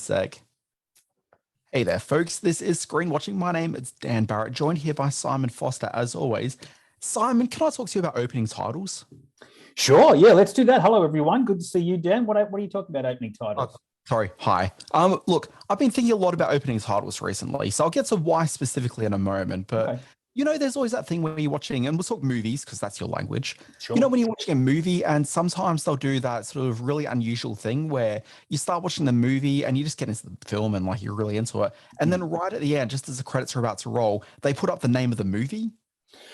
sec. Hey there, folks. This is Screen Watching. My name is Dan Barrett, joined here by Simon Foster, as always. Simon, can I talk to you about opening titles? Sure. Yeah, let's do that. Hello, everyone. Good to see you, Dan. What are you talking about opening titles? Sorry. Hi. Look, I've been thinking a lot about opening titles recently, so I'll get to why specifically in a moment. But Okay. you know, there's always that thing where you're watching, and we'll talk movies because that's your language. Sure. You know, when you're watching a movie, and sometimes they'll do that sort of really unusual thing where you start watching the movie and you just get into the film and like you're really into it, and then right at the end, just as the credits are about to roll, they put up the name of the movie.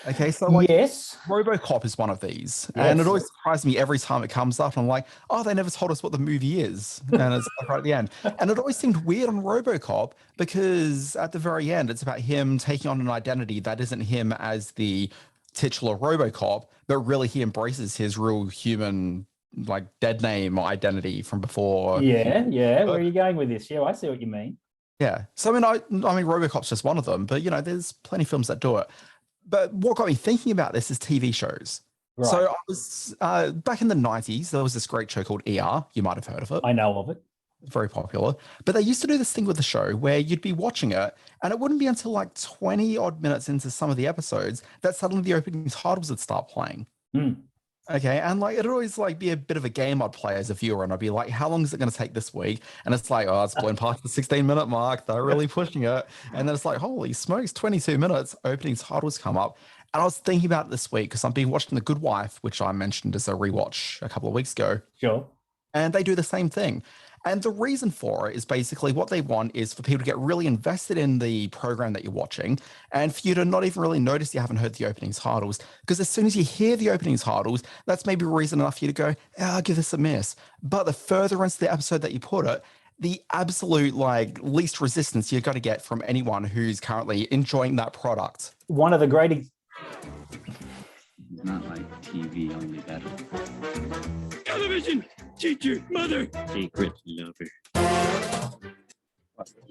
Okay, so like Yes. RoboCop is one of these, Yes. and it always surprises me every time it comes up. I'm like, oh, they never told us what the movie is, and it's like right at the end. And it always seemed weird on RoboCop because at the very end, it's about him taking on an identity that isn't him as the titular RoboCop, but really he embraces his real human, like dead name identity from before. Yeah. Where are you going with this? Yeah, I see what you mean. Yeah. So I mean, RoboCop's just one of them, but you know, there's plenty of films that do it. But what got me thinking about this is TV shows. Right. So I was back in the 90s, there was this great show called ER. You might have heard of it. I know of it. Very popular. But they used to do this thing with the show where you'd be watching it and it wouldn't be until like 20 odd minutes into some of the episodes that suddenly the opening titles would start playing. Okay, and like it'd always like be a bit of a game I'd play as a viewer, and I'd be like, how long is it going to take this week? And it's like, oh, it's blown past the 16-minute mark. They're really pushing it. And then it's like, holy smokes, 22 minutes, opening titles come up. And I was thinking about it this week because I've been watching The Good Wife, which I mentioned as a rewatch a couple of weeks ago. Sure. And they do the same thing. And the reason for it is basically what they want is for people to get really invested in the program that you're watching and for you to not even really notice you haven't heard the opening titles. Because as soon as you hear the opening titles, that's maybe reason enough for you to go, I'll give this a miss. But the further into the episode that you put it, the absolute like least resistance you're going to get from anyone who's currently enjoying that product. One of the great... Not like TV, only better. Television! Teacher, mother! Secret lover.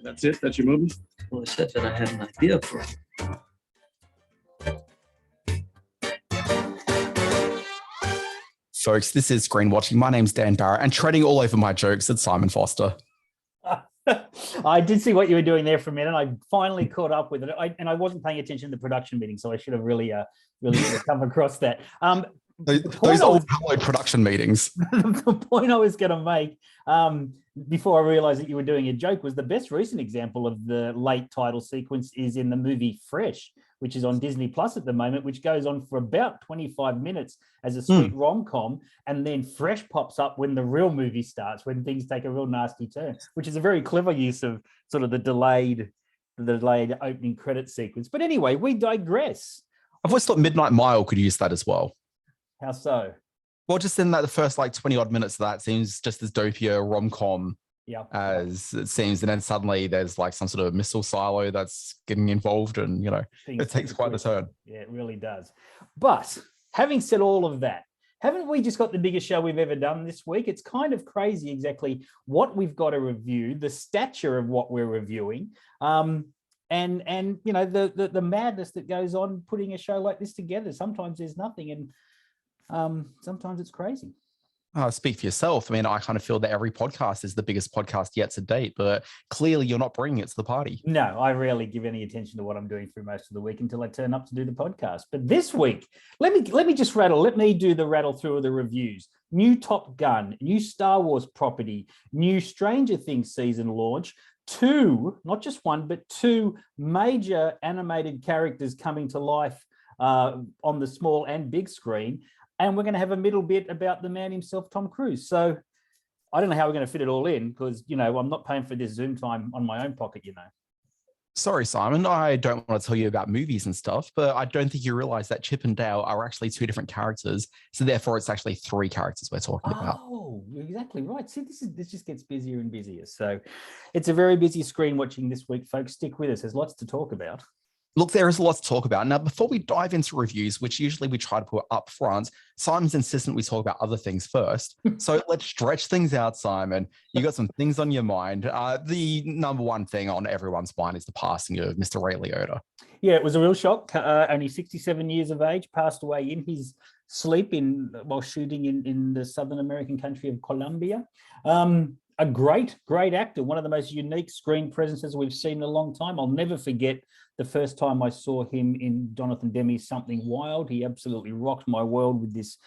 That's it? That's your movie? Well, I said that I had an idea for it. Folks, this is Screen Watching. My name's Dan Barrett, and treading all over my jokes, it's Simon Foster. I did see what you were doing there for a minute. I finally caught up with it. I wasn't paying attention to the production meeting, so I should have really come across that. Those old Hello production meetings. The point I was going to make before I realized that you were doing a joke was the best recent example of the late title sequence is in the movie Fresh, which is on Disney Plus at the moment, which goes on for about 25 minutes as a sweet rom-com. And then Fresh pops up when the real movie starts, when things take a real nasty turn, which is a very clever use of sort of the delayed opening credit sequence. But anyway, we digress. I've always thought Midnight Mile could use that as well. How so? Well, just in that the first like 20 odd minutes of that seems just as dopier rom-com as it seems. And then suddenly there's like some sort of missile silo that's getting involved and, you know, it takes quite the turn. Yeah, it really does. But having said all of that, haven't we just got the biggest show we've ever done this week? It's kind of crazy exactly what we've got to review, the stature of what we're reviewing. And you know, the madness that goes on putting a show like this together. Sometimes there's nothing and sometimes it's crazy. Speak for yourself. I mean, I kind of feel that every podcast is the biggest podcast yet to date, but clearly you're not bringing it to the party. No, I rarely give any attention to what I'm doing through most of the week until I turn up to do the podcast. But this week, let me do the rattle through of the reviews. New Top Gun, new Star Wars property, new Stranger Things season launch, two, not just one, but two major animated characters coming to life on the small and big screen. And we're going to have a middle bit about the man himself, Tom Cruise. So I don't know how we're going to fit it all in because, you know, I'm not paying for this Zoom time on my own pocket, you know. Sorry, Simon, I don't want to tell you about movies and stuff, but I don't think you realize that Chip and Dale are actually two different characters. So therefore, it's actually three characters we're talking about. Oh, you're exactly right. See, this just gets busier and busier. So it's a very busy screen watching this week, folks. Stick with us. There's lots to talk about. Look, there is a lot to talk about. Now, before we dive into reviews, which usually we try to put up front, Simon's insistent we talk about other things first. So let's stretch things out, Simon. You got some things on your mind. The number one thing on everyone's mind is the passing of Mr. Ray Liotta. Yeah, it was a real shock. Only 67 years of age, passed away in his sleep while shooting in the Southern American country of Colombia. A great actor, one of the most unique screen presences we've seen in a long time. I'll never forget the first time I saw him in Jonathan Demme's Something Wild. He absolutely rocked my world with this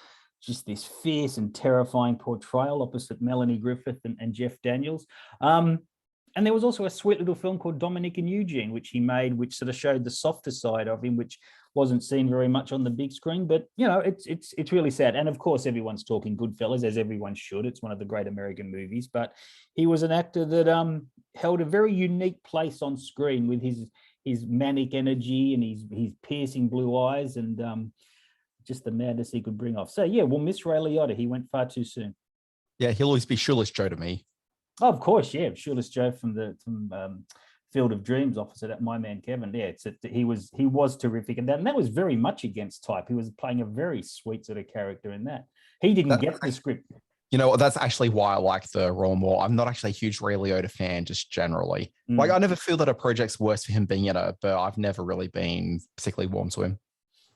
fierce and terrifying portrayal opposite Melanie Griffith and Jeff Daniels. And there was also a sweet little film called Dominic and Eugene, which he made, which sort of showed the softer side of him, which wasn't seen very much on the big screen. But, you know, it's really sad. And of course, everyone's talking Goodfellas, as everyone should. It's one of the great American movies. But he was an actor that held a very unique place on screen with his manic energy and his piercing blue eyes and just the madness he could bring off. So, yeah, we'll miss Ray Liotta. He went far too soon. Yeah, he'll always be Shoeless Joe to me. Oh, of course, yeah. Shoeless Joe from Field of Dreams opposite at My Man Kevin. Yeah, he was terrific, and that was very much against type. He was playing a very sweet sort of character in that. He didn't get the script. You know, that's actually why I like the role more. I'm not actually a huge Ray Liotta fan, just generally. Like, I never feel that a project's worse for him being in it, but I've never really been particularly warm to him.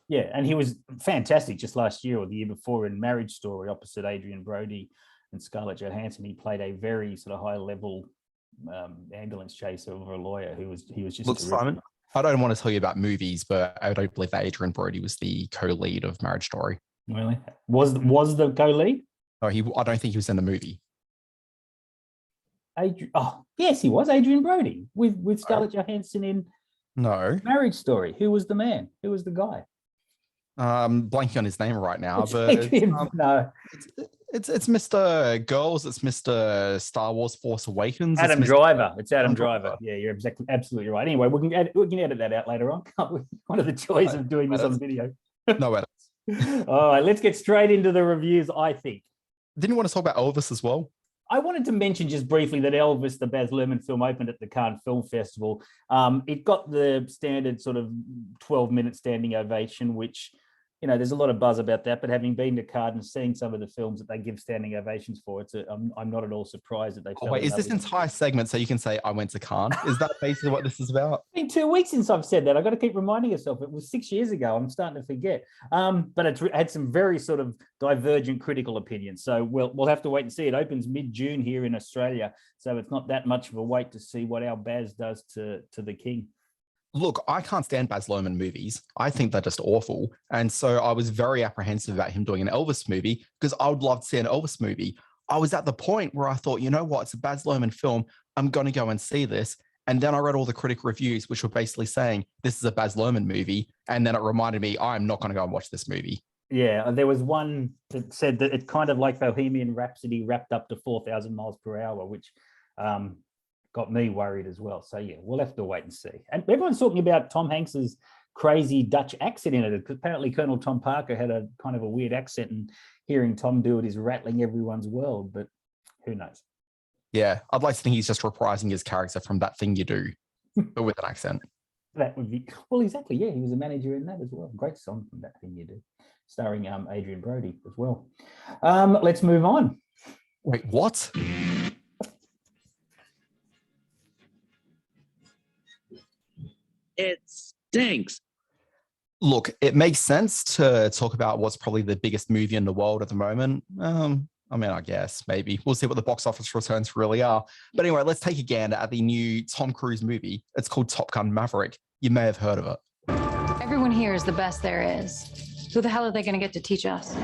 Yeah, and he was fantastic just last year or the year before in Marriage Story opposite Adrian Brody and Scarlett Johansson. He played a very sort of high-level ambulance chaser or a lawyer he was just. Look, Simon, I don't want to tell you about movies, but I don't believe that Adrian Brody was the co-lead of Marriage Story. Really? Was the co-lead? No, I don't think he was in the movie. Oh, yes, he was. Adrian Brody with Scarlett Johansson in Marriage Story. Who was the man? Who was the guy? Blanking on his name right now, but no. It's Mr. Girls. It's Mr. Star Wars Force Awakens. Adam Driver. It's Adam Driver. Yeah, you're absolutely right. Anyway, we can edit that out later on, can't we? One of the joys of doing this on video. No edits. All right, let's get straight into the reviews, I think. Didn't you want to talk about Elvis as well? I wanted to mention just briefly that Elvis, the Baz Luhrmann film, opened at the Cannes Film Festival. It got the standard sort of 12-minute standing ovation, which, you know, there's a lot of buzz about that, but having been to Cannes and seeing some of the films that they give standing ovations for, I'm not at all surprised that they. Wait, is this entire segment so you can say I went to Cannes? Is that basically what this is about? It's been 2 weeks since I've said that. I've got to keep reminding myself. It was 6 years ago. I'm starting to forget. But it's had some very sort of divergent critical opinions. So we'll have to wait and see. It opens mid-June here in Australia, so it's not that much of a wait to see what our Baz does to the King. Look, I can't stand Baz Luhrmann movies. I think they're just awful. And so I was very apprehensive about him doing an Elvis movie because I would love to see an Elvis movie. I was at the point where I thought, you know what, it's a Baz Luhrmann film. I'm going to go and see this. And then I read all the critic reviews, which were basically saying this is a Baz Luhrmann movie. And then it reminded me, I'm not going to go and watch this movie. Yeah, there was one that said that it's kind of like Bohemian Rhapsody wrapped up to 4,000 miles per hour, which got me worried as well. So yeah, we'll have to wait and see. And everyone's talking about Tom Hanks's crazy Dutch accent in it, because apparently Colonel Tom Parker had a kind of a weird accent, and hearing Tom do it is rattling everyone's world, but who knows? Yeah, I'd like to think he's just reprising his character from That Thing You Do, but with an accent. That would be, well, exactly, yeah, he was a manager in that as well. Great song from That Thing You Do, starring Adrian Brody as well. Let's move on. Wait, what? It stinks. Look, it makes sense to talk about what's probably the biggest movie in the world at the moment. I mean, I guess, maybe. We'll see what the box office returns really are. But anyway, let's take a gander at the new Tom Cruise movie. It's called Top Gun Maverick. You may have heard of it. Everyone here is the best there is. Who the hell are they going to get to teach us?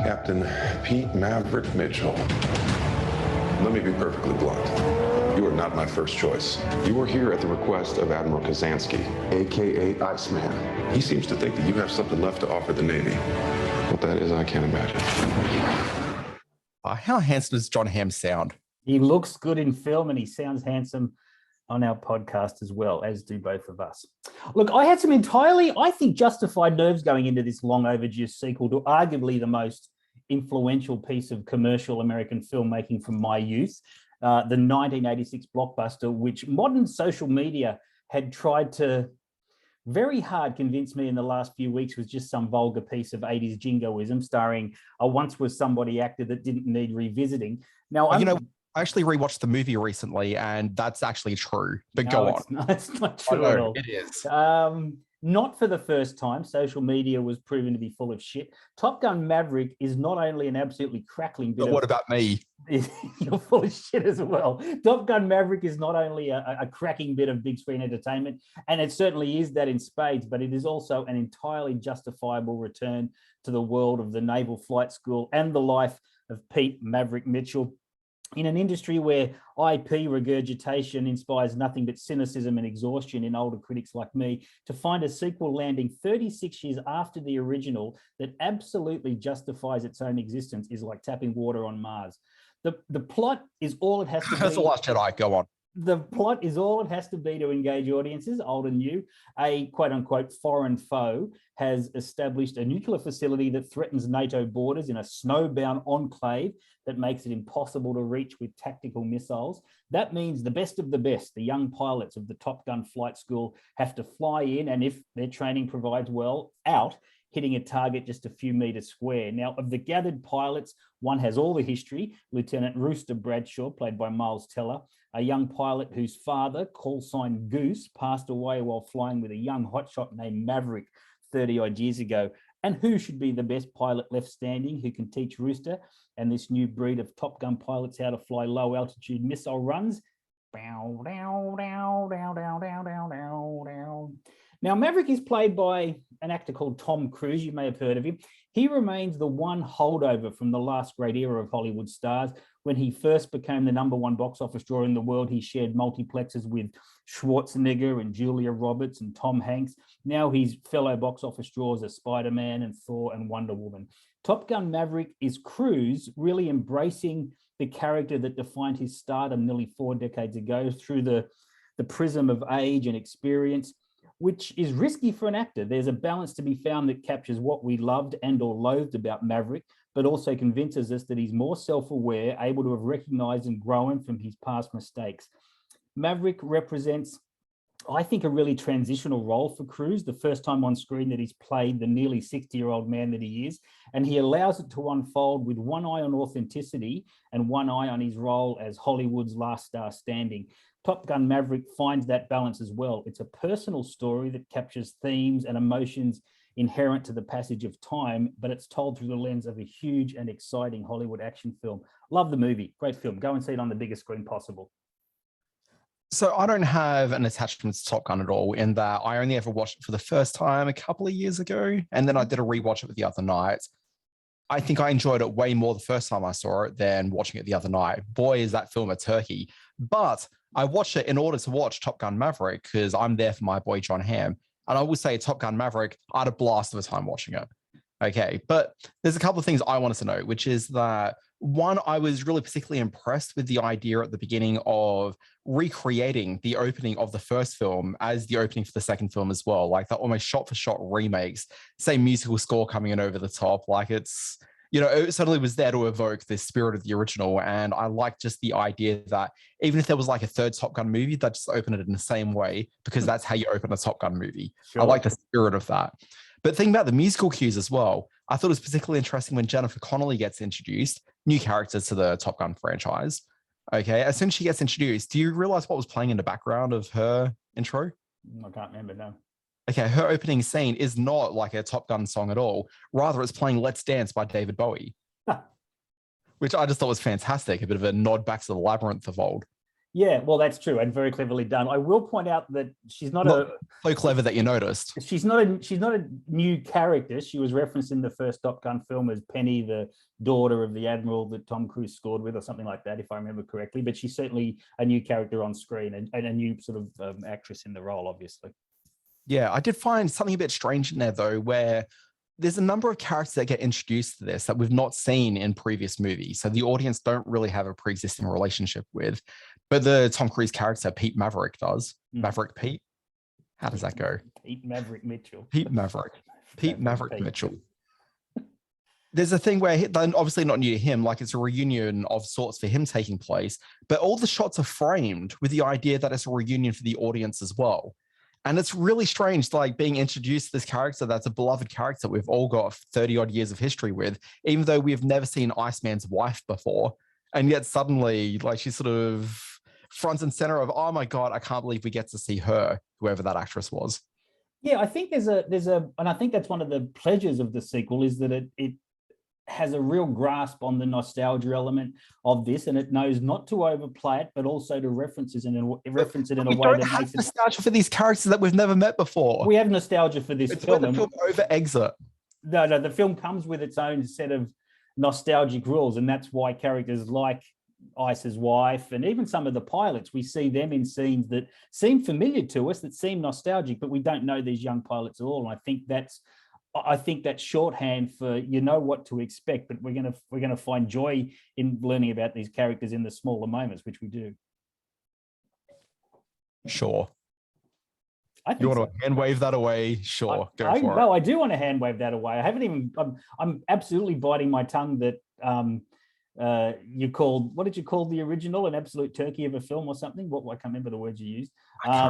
Captain Pete Maverick Mitchell. Let me be perfectly blunt. You are not my first choice. You are here at the request of Admiral Kazansky, AKA Iceman. He seems to think that you have something left to offer the Navy. What that is, I can't imagine. How handsome does John Hamm sound? He looks good in film and he sounds handsome on our podcast as well, as do both of us. Look, I had some entirely, I think, justified nerves going into this long overdue sequel to arguably the most influential piece of commercial American filmmaking from my youth, the 1986 blockbuster, which modern social media had tried to very hard convince me in the last few weeks was just some vulgar piece of 80s jingoism starring a once was somebody actor that didn't need revisiting. Now, I actually rewatched the movie recently, and that's actually true. But go on. It's not true at all. It is. Not for the first time. Social media was proven to be full of shit. Top Gun Maverick is not only an absolutely crackling bit But what about me? You're full of shit as well. Top Gun Maverick is not only a cracking bit of big screen entertainment, and it certainly is that in spades, but it is also an entirely justifiable return to the world of the Naval Flight School and the life of Pete Maverick Mitchell. In an industry where IP regurgitation inspires nothing but cynicism and exhaustion in older critics like me, to find a sequel landing 36 years after the original that absolutely justifies its own existence is like tapping water on Mars. The plot is all it has to be. That's the Last Jedi. Go on. The plot is all it has to be to engage audiences, old and new. A quote-unquote foreign foe has established a nuclear facility that threatens NATO borders in a snowbound enclave that makes it impossible to reach with tactical missiles. That means the best of the best, the young pilots of the Top Gun flight school, have to fly in, and if their training provides well, out, hitting a target just a few meters square. Now, of the gathered pilots, one has all the history, Lieutenant Rooster Bradshaw, played by Miles Teller, a young pilot whose father, call sign Goose, passed away while flying with a young hotshot named Maverick 30-odd years ago. And who should be the best pilot left standing who can teach Rooster and this new breed of Top Gun pilots how to fly low-altitude missile runs? Now, Maverick is played by an actor called Tom Cruise. You may have heard of him. He remains the one holdover from the last great era of Hollywood stars. When he first became the #1 box office draw in the world, he shared multiplexes with Schwarzenegger and Julia Roberts and Tom Hanks. Now his fellow box office draws are Spider-Man and Thor and Wonder Woman. Top Gun Maverick is Cruise really embracing the character that defined his stardom nearly 4 decades ago through the prism of age and experience, which is risky for an actor. There's a balance to be found that captures what we loved and or loathed about Maverick, but also convinces us that he's more self-aware, able to have recognized and grown from his past mistakes. Maverick represents, I think, a really transitional role for Cruise, the first time on screen that he's played the nearly 60-year-old man that he is, and he allows it to unfold with one eye on authenticity and one eye on his role as Hollywood's last star standing. Top Gun Maverick finds that balance as well. It's a personal story that captures themes and emotions inherent to the passage of time, but it's told through the lens of a huge and exciting Hollywood action film. Love the movie. Great film. Go and see it on the biggest screen possible. So I don't have an attachment to Top Gun at all, in that I only ever watched it for the first time a couple of years ago, and then I did a rewatch it the other night. I think I enjoyed it way more the first time I saw it than watching it the other night. Boy, is that film a turkey. But I watched it in order to watch Top Gun Maverick because I'm there for my boy John Hamm. And I will say Top Gun Maverick, I had a blast of a time watching it. Okay, but there's a couple of things I wanted to know, which is that, one, I was really particularly impressed with the idea at the beginning of recreating the opening of the first film as the opening for the second film as well. Like that almost shot-for-shot remakes, same musical score coming in over the top. Like it's, it certainly was there to evoke the spirit of the original. And I like just the idea that even if there was like a third Top Gun movie, that just open it in the same way, because that's how you open a Top Gun movie. Sure. I like the spirit of that. But think about the musical cues as well. I thought it was particularly interesting when Jennifer Connelly gets introduced, new character to the Top Gun franchise. Okay, as soon as she gets introduced, do you realize what was playing in the background of her intro? I can't remember, no. Okay, her opening scene is not like a Top Gun song at all. Rather, it's playing Let's Dance by David Bowie, which I just thought was fantastic. A bit of a nod back to the Labyrinth of old. Yeah, well, that's true, and very cleverly done. I will point out that she's not so clever that you noticed. She's not a new character. She was referenced in the first Top Gun film as Penny, the daughter of the admiral that Tom Cruise scored with, or something like that, if I remember correctly. But she's certainly a new character on screen and a new sort of actress in the role, obviously. Yeah, I did find something a bit strange in there, though, where there's a number of characters that get introduced to this that we've not seen in previous movies. So the audience don't really have a pre-existing relationship with. But the Tom Cruise character, Pete Maverick, does. Maverick Pete? How does that go? Pete Maverick Mitchell. Pete Maverick. Pete Maverick Mitchell. There's a thing where, obviously not new to him, like it's a reunion of sorts for him taking place, but all the shots are framed with the idea that it's a reunion for the audience as well. And it's really strange, like being introduced to this character that's a beloved character we've all got 30-odd years of history with, even though we've never seen Iceman's wife before. And yet suddenly, like, she's sort of front and center of, oh my God, I can't believe we get to see her, whoever that actress was. Yeah, I think there's a, and I think that's one of the pleasures of the sequel is that it has a real grasp on the nostalgia element of this, and it knows not to overplay it, but also to reference it in a way that makes it nostalgia for these characters that we've never met before. We have nostalgia for this film. The film over exit. No, the film comes with its own set of nostalgic rules, and that's why characters like Ice's wife and even some of the pilots, we see them in scenes that seem familiar to us, that seem nostalgic, but we don't know these young pilots at all. And I think that's shorthand for you know what to expect, but we're gonna find joy in learning about these characters in the smaller moments, which we do. Sure. You want to hand wave that away? Sure, go for it. No, I do want to hand wave that away. I haven't even. I'm absolutely biting my tongue that you called, what did you call the original, an absolute turkey of a film or something? What I can't remember the words you used. I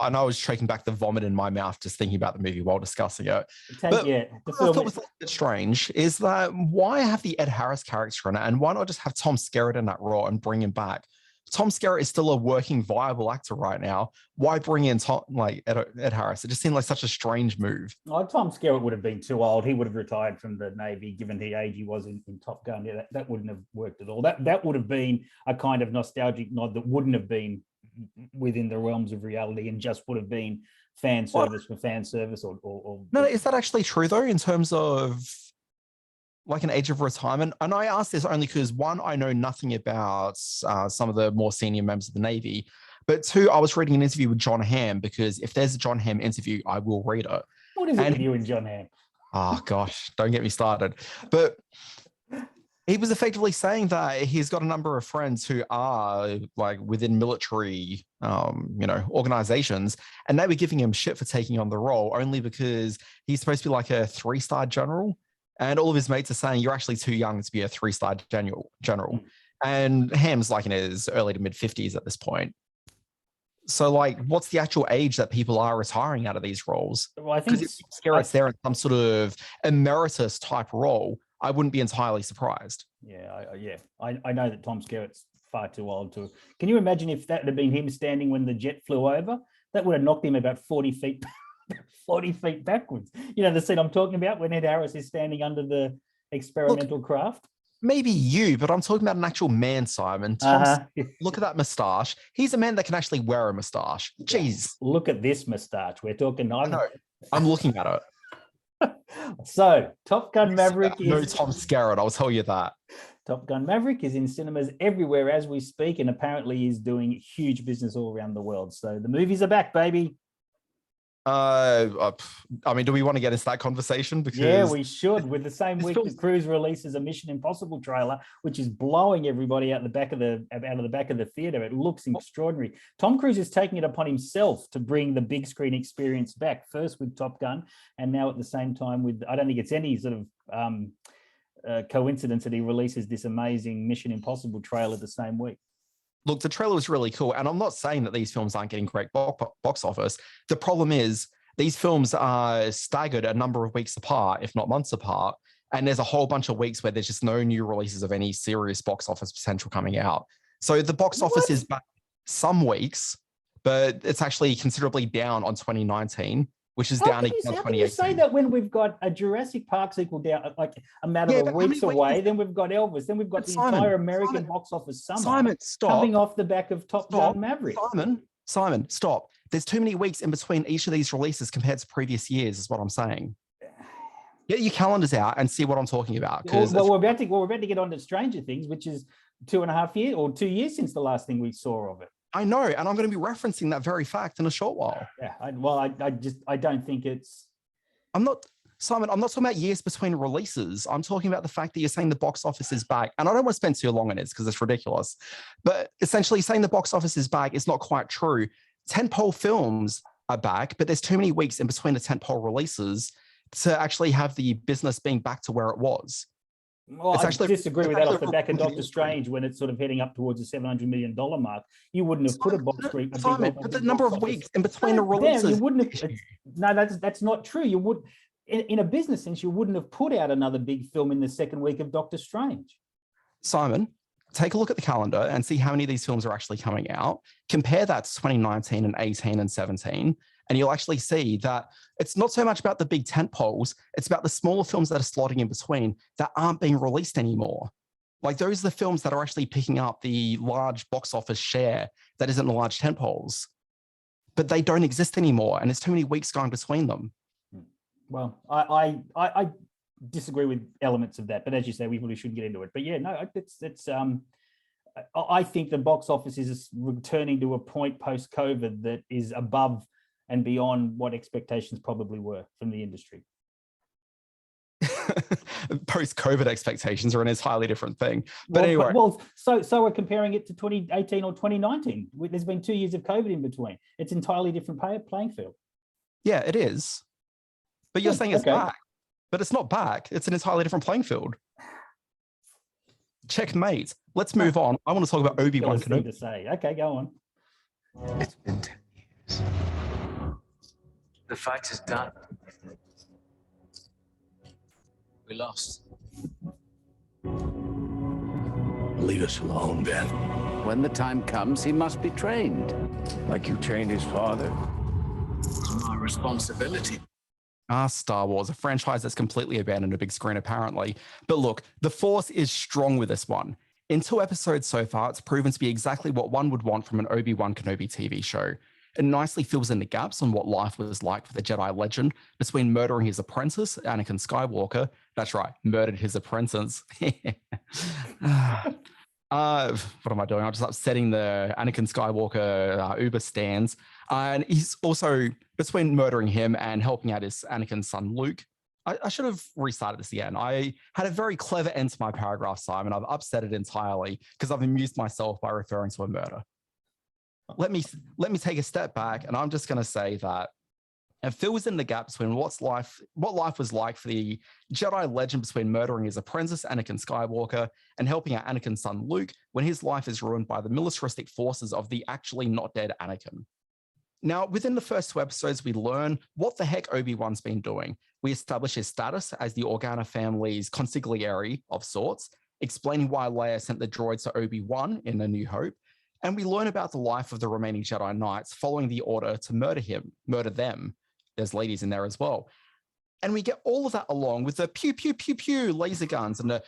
know I was shaking back the vomit in my mouth just thinking about the movie while discussing it. The film I thought was a bit strange is that why have the Ed Harris character in it, and why not just have Tom Skerritt in that role and bring him back? Tom Skerritt is still a working, viable actor right now. Why bring in Ed Harris? It just seemed like such a strange move. Oh, Tom Skerritt would have been too old. He would have retired from the Navy, given the age he was in Top Gun. Yeah, that wouldn't have worked at all. That would have been a kind of nostalgic nod that wouldn't have been within the realms of reality and just would have been fan service for fan service or No, is that actually true though, in terms of like an age of retirement? And I ask this only because one, I know nothing about some of the more senior members of the Navy, but two, I was reading an interview with John Hamm, because if there's a John Hamm interview, I will read it. What is it with you and John Hamm? Oh gosh, don't get me started. But he was effectively saying that he's got a number of friends who are like within military, organizations, and they were giving him shit for taking on the role only because he's supposed to be like a 3-star general. And all of his mates are saying, you're actually too young to be a 3-star general. And Ham's like in his early to mid 50s at this point. So like, what's the actual age that people are retiring out of these roles? Well, I think Skerritt's there in some sort of emeritus type role, I wouldn't be entirely surprised. I know that Tom Skerritt's far too old to. Can you imagine if that had been him standing when the jet flew over? That would have knocked him about 40 feet 40 feet backwards. You know, the scene I'm talking about when Ed Harris is standing under the experimental craft. Maybe you, but I'm talking about an actual man, Simon. Look at that moustache. He's a man that can actually wear a moustache. Jeez. Look at this moustache. We're talking. I'm looking at it. So, Top Gun Maverick is... No Tom Skerritt, I'll tell you that. Top Gun Maverick is in cinemas everywhere as we speak, and apparently is doing huge business all around the world. So the movies are back, baby. I mean, do we want to get into that conversation? Because yeah, we should. With the same week that Cruise releases a Mission Impossible trailer, which is blowing everybody out the back of the theater. It looks extraordinary. Tom Cruise is taking it upon himself to bring the big screen experience back. First with Top Gun, and now at the same time with. I don't think it's any sort of coincidence that he releases this amazing Mission Impossible trailer the same week. Look, the trailer was really cool. And I'm not saying that these films aren't getting great box office. The problem is these films are staggered a number of weeks apart, if not months apart. And there's a whole bunch of weeks where there's just no new releases of any serious box office potential coming out. So the box office is back some weeks, but it's actually considerably down on 2019. Which is down again on 2018. How can you say that when we've got a Jurassic Park sequel down like a matter of weeks away, then we've got Elvis, then we've got the entire American box office summer coming off the back of Top Gun Maverick. Simon, stop. There's too many weeks in between each of these releases compared to previous years, is what I'm saying. Get your calendars out and see what I'm talking about. Well, we're about to get on to Stranger Things, which is 2.5 years or 2 years since the last thing we saw of it. I know, and I'm going to be referencing that very fact in a short while. Yeah, I don't think it's... Simon, I'm not talking about years between releases. I'm talking about the fact that you're saying the box office is back. And I don't want to spend too long on it because it's ridiculous. But essentially saying the box office is back is not quite true. Tentpole films are back, but there's too many weeks in between the tentpole releases to actually have the business being back to where it was. Well, I disagree with that off the back of Doctor Strange when it's sort of heading up towards the $700 million mark. You wouldn't have put a box screen. But the number of weeks in between the releases. You wouldn't have. No, that's not true. You would, in a business sense, you wouldn't have put out another big film in the second week of Doctor Strange. Simon, take a look at the calendar and see how many of these films are actually coming out. Compare that to 2019 and 18 and 17, and you'll actually see that it's not so much about the big tent poles, it's about the smaller films that are slotting in between that aren't being released anymore. Like those are the films that are actually picking up the large box office share that isn't the large tent poles. But they don't exist anymore, and there's too many weeks going between them. Well, I disagree with elements of that, but as you say, we really shouldn't get into it. But yeah, no, I think the box office is returning to a point post-COVID that is above and beyond what expectations probably were from the industry. Post-COVID expectations are an entirely different thing. But anyway. So we're comparing it to 2018 or 2019. There's been 2 years of COVID in between. It's entirely different playing field. Yeah, it is. But you're saying it's back. But it's not back. It's an entirely different playing field. Checkmate. Let's move on. I want to talk about Obi-Wan Kenobi. To say. Okay, go on. It's been 10 years. The fight is done. We lost. Leave us alone, Ben. When the time comes, he must be trained. Like you trained his father. It's my responsibility. Star Wars, a franchise that's completely abandoned a big screen, apparently. But look, the Force is strong with this one. In 2 episodes so far, it's proven to be exactly what one would want from an Obi-Wan Kenobi TV show. It nicely fills in the gaps on what life was like for the Jedi legend between murdering his apprentice, Anakin Skywalker. That's right, murdered his apprentice. What am I doing? I'm just upsetting the Anakin Skywalker Uber stands. And he's also, between murdering him and helping out his Anakin son, Luke, I should have restarted this again. I had a very clever end to my paragraph, Simon. I've upset it entirely because I've amused myself by referring to a murder. Let me take a step back, and I'm just going to say that it fills in the gap between what life was like for the Jedi legend between murdering his apprentice, Anakin Skywalker, and helping out Anakin's son, Luke, when his life is ruined by the militaristic forces of the actually not dead Anakin. Now, within the first 2 episodes, we learn what the heck Obi-Wan's been doing. We establish his status as the Organa family's consigliere of sorts, explaining why Leia sent the droids to Obi-Wan in A New Hope, and we learn about the life of the remaining Jedi Knights following the order to murder them. There's ladies in there as well. And we get all of that along with the pew, pew, pew, pew laser guns and the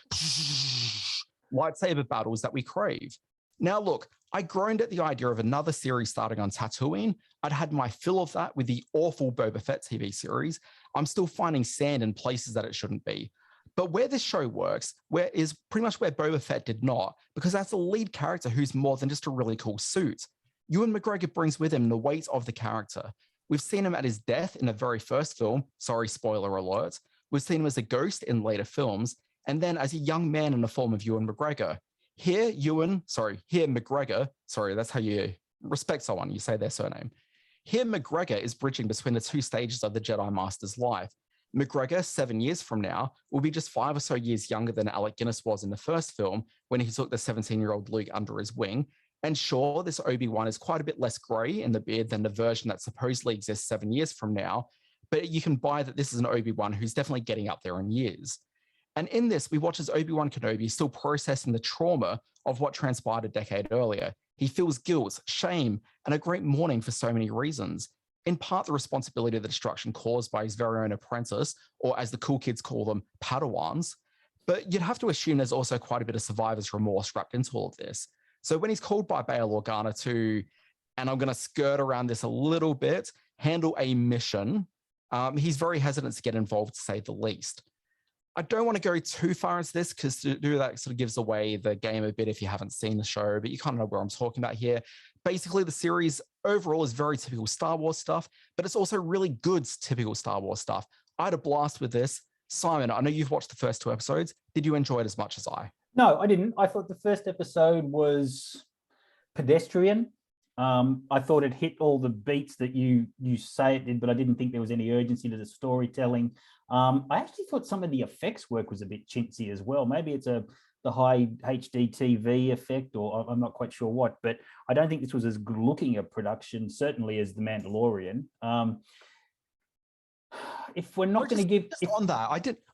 lightsaber battles that we crave. Now, look, I groaned at the idea of another series starting on Tatooine. I'd had my fill of that with the awful Boba Fett TV series. I'm still finding sand in places that it shouldn't be. But where this show works, is pretty much where Boba Fett did not, because that's a lead character who's more than just a really cool suit. Ewan McGregor brings with him the weight of the character. We've seen him at his death in the very first film. Sorry, spoiler alert. We've seen him as a ghost in later films, and then as a young man in the form of Ewan McGregor. Here McGregor, that's how you respect someone, you say their surname. Here McGregor is bridging between the 2 stages of the Jedi Master's life. McGregor, 7 years from now, will be just 5 or so years younger than Alec Guinness was in the first film when he took the 17-year-old Luke under his wing. And sure, this Obi-Wan is quite a bit less grey in the beard than the version that supposedly exists 7 years from now, but you can buy that this is an Obi-Wan who's definitely getting up there in years. And in this, we watch as Obi-Wan Kenobi still processing the trauma of what transpired a decade earlier. He feels guilt, shame, and a great mourning for so many reasons. In part, the responsibility of the destruction caused by his very own apprentice, or as the cool kids call them, Padawans. But you'd have to assume there's also quite a bit of survivor's remorse wrapped into all of this. So when he's called by Bail Organa to, and I'm going to skirt around this a little bit, handle a mission, he's very hesitant to get involved, to say the least. I don't want to go too far into this because to do that sort of gives away the game a bit if you haven't seen the show, but you kind of know where I'm talking about here. Basically, the series overall is very typical Star Wars stuff, but it's also really good typical Star Wars stuff. I had a blast with this. Simon, I know you've watched the first 2 episodes. Did you enjoy it as much as I? No, I didn't. I thought the first episode was pedestrian. I thought it hit all the beats that you say it did, but I didn't think there was any urgency to the storytelling. I actually thought some of the effects work was a bit chintzy as well. Maybe it's the high HD TV effect, or I'm not quite sure what, but I don't think this was as good looking a production, certainly as The Mandalorian. If we're not going to give... on that,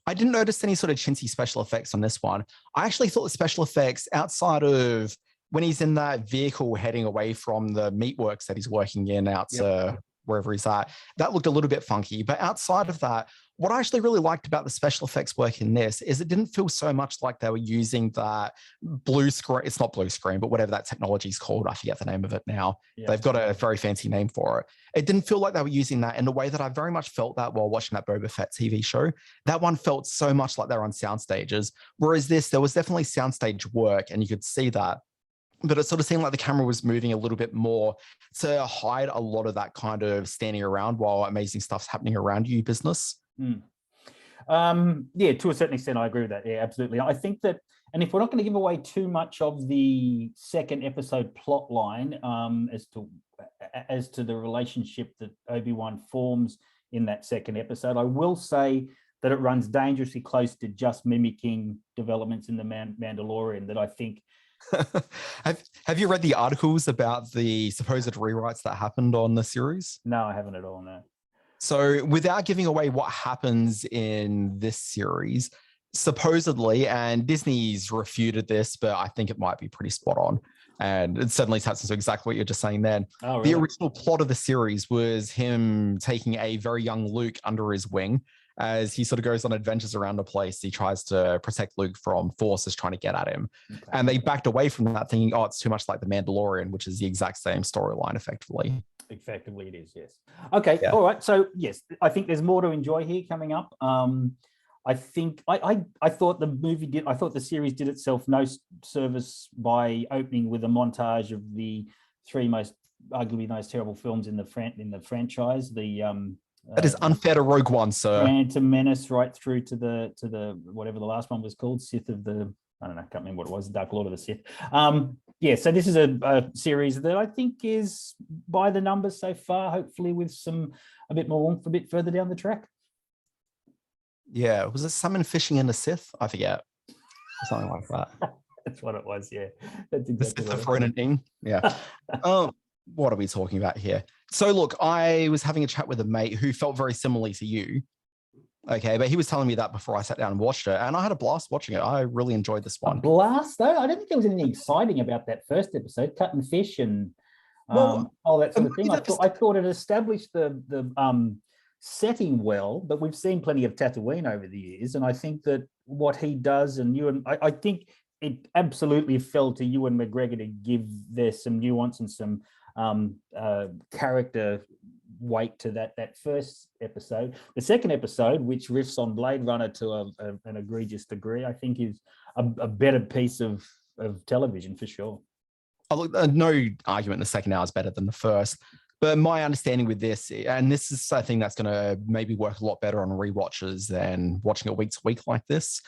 I didn't notice any sort of chintzy special effects on this one. I actually thought the special effects outside of when he's in that vehicle heading away from the meatworks that he's working in out to wherever he's at. That looked a little bit funky. But outside of that, what I actually really liked about the special effects work in this is it didn't feel so much like they were using that blue screen. It's not blue screen, but whatever that technology is called. I forget the name of it now. Yeah. They've got a very fancy name for it. It didn't feel like they were using that in the way that I very much felt that while watching that Boba Fett TV show. That one felt so much like they're on sound stages. Whereas this, there was definitely soundstage work and you could see that. But it sort of seemed like the camera was moving a little bit more to hide a lot of that kind of standing around while amazing stuff's happening around you business. Yeah, to a certain extent, I agree with that. Yeah, absolutely. I think that, and if we're not going to give away too much of the second episode plot line as to the relationship that Obi-Wan forms in that second episode, I will say that it runs dangerously close to just mimicking developments in the Mandalorian that I think. Have you read the articles about the supposed rewrites that happened on the series? No, I haven't at all, no. So without giving away what happens in this series, supposedly, and Disney's refuted this, but I think it might be pretty spot on. And it certainly taps into exactly what you're just saying then. Oh, really? The original plot of the series was him taking a very young Luke under his wing as he sort of goes on adventures around the place. He tries to protect Luke from forces trying to get at him. Okay. And they backed away from that thinking, oh, it's too much like The Mandalorian, which is the exact same storyline effectively. Effectively it is, yes. Okay, yeah. All right. So yes, I think there's more to enjoy here coming up. I think I thought the series did itself no service by opening with a montage of the three arguably most terrible films in the franchise. That is unfair to Rogue One, sir. Phantom Menace right through to the whatever the last one was called, Sith of the, I don't know, I can't remember what it was, Dark Lord of the Sith. Yeah, so this is a series that I think is by the numbers so far, hopefully with a bit more oomph a bit further down the track. Yeah, was it Salmon Fishing in the Sith? I forget. Something like that. That's what it was, yeah. That's exactly the Sith of Ronan. Yeah. What are we talking about here? So look, I was having a chat with a mate who felt very similarly to you. Okay, but he was telling me that before I sat down and watched it, and I had a blast watching it. I really enjoyed this one. A blast, though? I don't think there was anything exciting about that first episode, cutting fish and all that sort of thing. I thought it established the setting well, but we've seen plenty of Tatooine over the years, and I think that what he does, and I think it absolutely fell to Ewan McGregor to give there some nuance and some character weight to that first episode. The second episode, which riffs on Blade Runner to an egregious degree, I think is a better piece of television for sure. No argument the second hour is better than the first, but my understanding with this, and this is I think that's going to maybe work a lot better on rewatches than watching it week to week like this.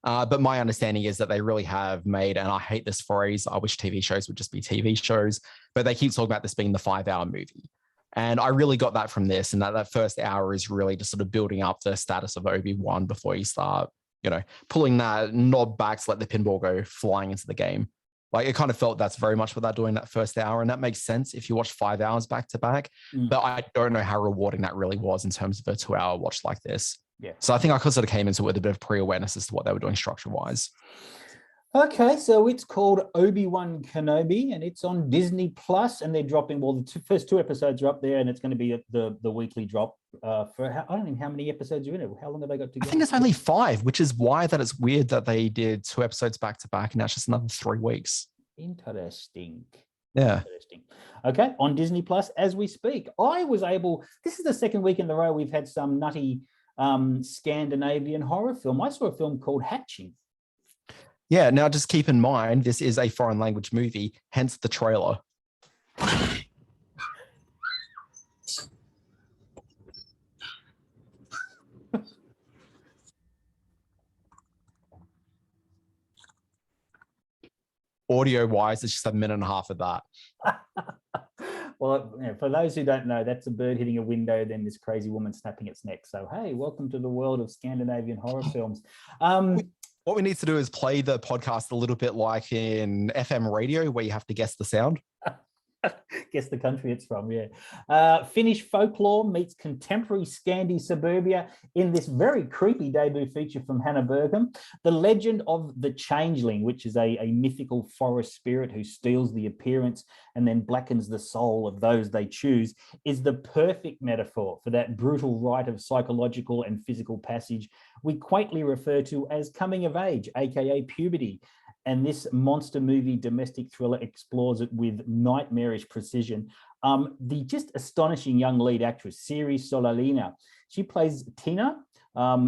But my understanding is that they really have made, and I hate this phrase, I wish TV shows would just be TV shows, but they keep talking about this being the 5-hour movie. And I really got that from this, and that first hour is really just sort of building up the status of Obi-Wan before you start, pulling that knob back to let the pinball go flying into the game. Like it kind of felt that's very much what they're doing that first hour. And that makes sense if you watch 5 hours back to back, but I don't know how rewarding that really was in terms of a 2-hour watch like this. Yeah. So I think I sort of came into it with a bit of pre-awareness as to what they were doing structure-wise. Okay, so it's called Obi-Wan Kenobi, and it's on Disney Plus, and they're dropping. Well, the first 2 episodes are up there, and it's going to be the weekly drop for. I don't know how many episodes are in it. How long have they got to go? I think it's only 5, which is why that it's weird that they did 2 episodes back to back, and that's just another 3 weeks. Interesting. Yeah. Interesting. Okay, on Disney Plus as we speak. This is the second week in a row we've had some nutty Scandinavian horror film. I saw a film called Hatching. Yeah, now just keep in mind, this is a foreign language movie, hence the trailer. Audio-wise, it's just a minute and a half of that. Well, for those who don't know, that's a bird hitting a window, then this crazy woman snapping its neck. So, hey, welcome to the world of Scandinavian horror films. What we need to do is play the podcast a little bit like in FM radio, where you have to guess the sound. Guess the country it's from, yeah. Finnish folklore meets contemporary Scandi suburbia in this very creepy debut feature from Hannah Burgum. The legend of the changeling, which is a mythical forest spirit who steals the appearance and then blackens the soul of those they choose, is the perfect metaphor for that brutal rite of psychological and physical passage we quaintly refer to as coming of age, aka puberty. And this monster movie domestic thriller explores it with nightmarish precision. The just astonishing young lead actress, Siri Solalina, she plays Tina.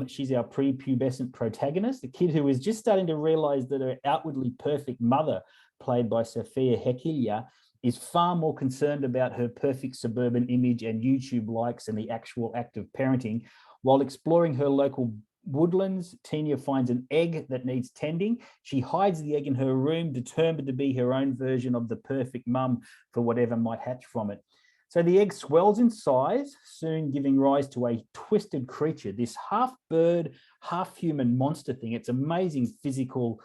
She's our prepubescent protagonist, a kid who is just starting to realize that her outwardly perfect mother, played by Sofia Hekilia, is far more concerned about her perfect suburban image and YouTube likes and the actual act of parenting. While exploring her local woodlands, Tina finds an egg that needs tending. She hides the egg in her room, determined to be her own version of the perfect mum for whatever might hatch from it. So the egg swells in size, soon giving rise to a twisted creature, this half bird, half human monster thing. It's amazing physical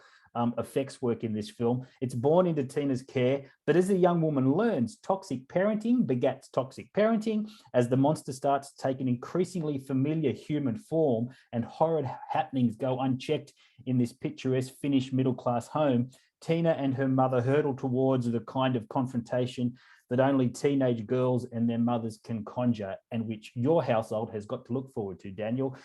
effects work in this film. It's born into Tina's care, but as the young woman learns, toxic parenting begats toxic parenting as the monster starts to take an increasingly familiar human form and horrid happenings go unchecked in this picturesque Finnish middle-class home. Tina and her mother hurtle towards the kind of confrontation that only teenage girls and their mothers can conjure, and which your household has got to look forward to, Daniel.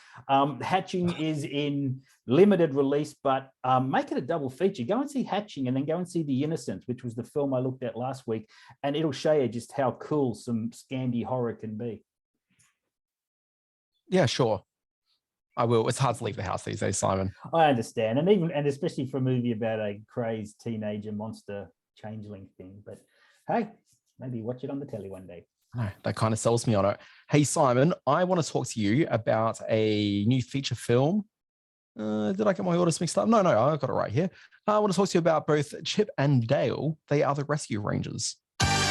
Hatching is in limited release, but make it a double feature. Go and see Hatching and then go and see The Innocents, which was the film I looked at last week, and it'll show you just how cool some Scandi horror can be. Yeah, sure. I will. It's hard to leave the house these days, Simon. I understand, and especially for a movie about a crazed teenager monster changeling thing. But hey, maybe watch it on the telly one day. No, that kind of sells me on it. Hey, Simon, I want to talk to you about a new feature film. Did I get my orders mixed up? No, I got it right here. I want to talk to you about both Chip and Dale. They are the Rescue Rangers.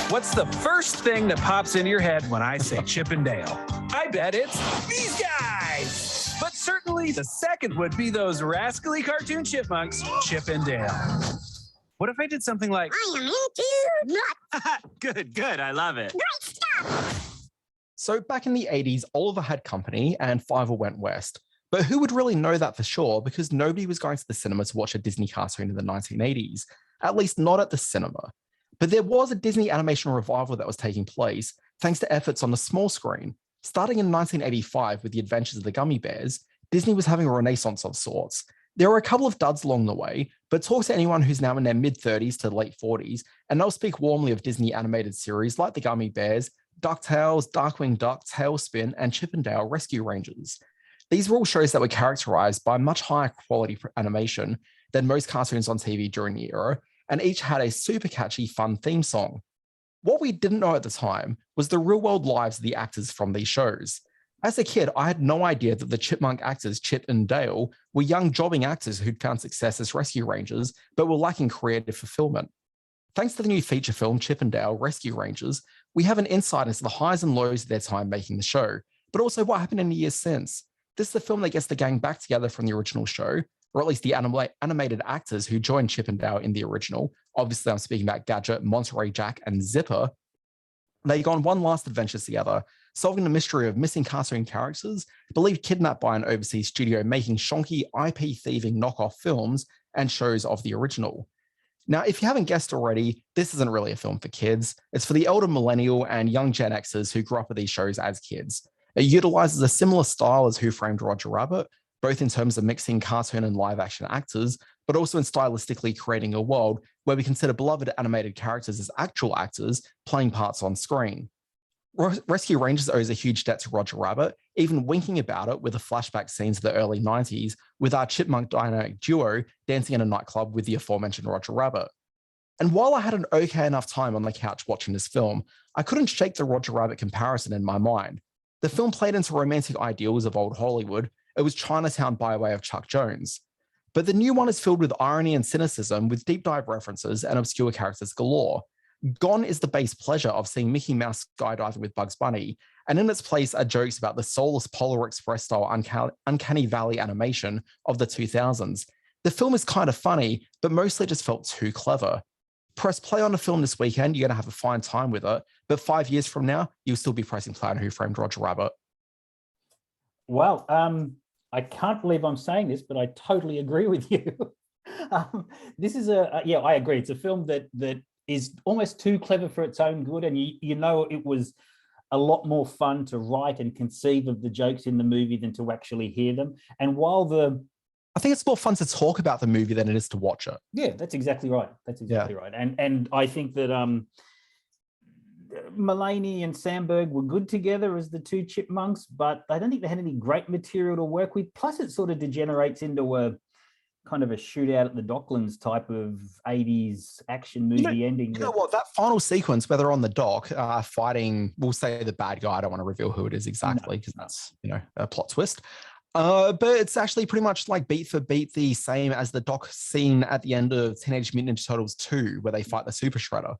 What's the first thing that pops in your head when I say Chip and Dale? I bet it's these guys. But certainly the second would be those rascally cartoon chipmunks, Chip and Dale. What if I did something like, I am into nuts. Good. I love it. Great stuff. So back in the 80s, Oliver had company and Fiverr went west. But who would really know that for sure? Because nobody was going to the cinema to watch a Disney cartoon in the 1980s, at least not at the cinema. But there was a Disney animation revival that was taking place, thanks to efforts on the small screen. Starting in 1985 with The Adventures of the Gummy Bears, Disney was having a renaissance of sorts. There were a couple of duds along the way, but talk to anyone who's now in their mid-30s to late 40s, and they'll speak warmly of Disney animated series like The Gummy Bears, DuckTales, Darkwing Duck, Tailspin, and Chip and Dale Rescue Rangers. These were all shows that were characterized by much higher quality animation than most cartoons on TV during the era, and each had a super catchy, fun theme song. What we didn't know at the time was the real-world lives of the actors from these shows. As a kid, I had no idea that the chipmunk actors Chip and Dale were young jobbing actors who'd found success as rescue rangers, but were lacking creative fulfillment. Thanks to the new feature film Chip and Dale Rescue Rangers, we have an insight into the highs and lows of their time making the show, but also what happened in the years since. This is the film that gets the gang back together from the original show, or at least the animated actors who joined Chip and Dale in the original. Obviously, I'm speaking about Gadget, Monterey Jack, and Zipper. They go on one last adventure together, solving the mystery of missing cartoon characters, believed kidnapped by an overseas studio making shonky IP-thieving knockoff films and shows of the original. Now, if you haven't guessed already, this isn't really a film for kids. It's for the elder millennial and young Gen Xers who grew up with these shows as kids. It utilizes a similar style as Who Framed Roger Rabbit, both in terms of mixing cartoon and live action actors, but also in stylistically creating a world where we consider beloved animated characters as actual actors playing parts on screen. Rescue Rangers owes a huge debt to Roger Rabbit, even winking about it with the flashback scenes of the early 90s, with our chipmunk dynamic duo dancing in a nightclub with the aforementioned Roger Rabbit. And while I had an okay enough time on the couch watching this film, I couldn't shake the Roger Rabbit comparison in my mind. The film played into romantic ideals of old Hollywood. It was Chinatown by way of Chuck Jones. But the new one is filled with irony and cynicism, with deep dive references and obscure characters galore. Gone is the base pleasure of seeing Mickey Mouse skydiving with Bugs Bunny, and in its place are jokes about the soulless Polar Express style uncanny valley animation of the 2000s. The film is kind of funny, but mostly just felt too clever. press play on a film this weekend, you're going to have a fine time with it. But 5 years from now, you'll still be pressing play on Who Framed Roger Rabbit. Well, I can't believe I'm saying this, but I totally agree with you. This is I agree. It's a film that is almost too clever for its own good. And you know, it was a lot more fun to write and conceive of the jokes in the movie than to actually hear them. And while I think it's more fun to talk about the movie than it is to watch it. Yeah, that's exactly right. That's exactly right. And I think that Mulaney and Sandberg were good together as the two chipmunks, but I don't think they had any great material to work with. Plus, it sort of degenerates into a kind of a shootout at the Docklands type of 80s action movie ending. You know what? That final sequence where they're on the dock fighting, we'll say the bad guy. I don't want to reveal who it is exactly because that's, you know, a plot twist. But it's actually pretty much like beat for beat the same as the dock scene at the end of Teenage Mutant Ninja Turtles 2, where they fight the Super Shredder.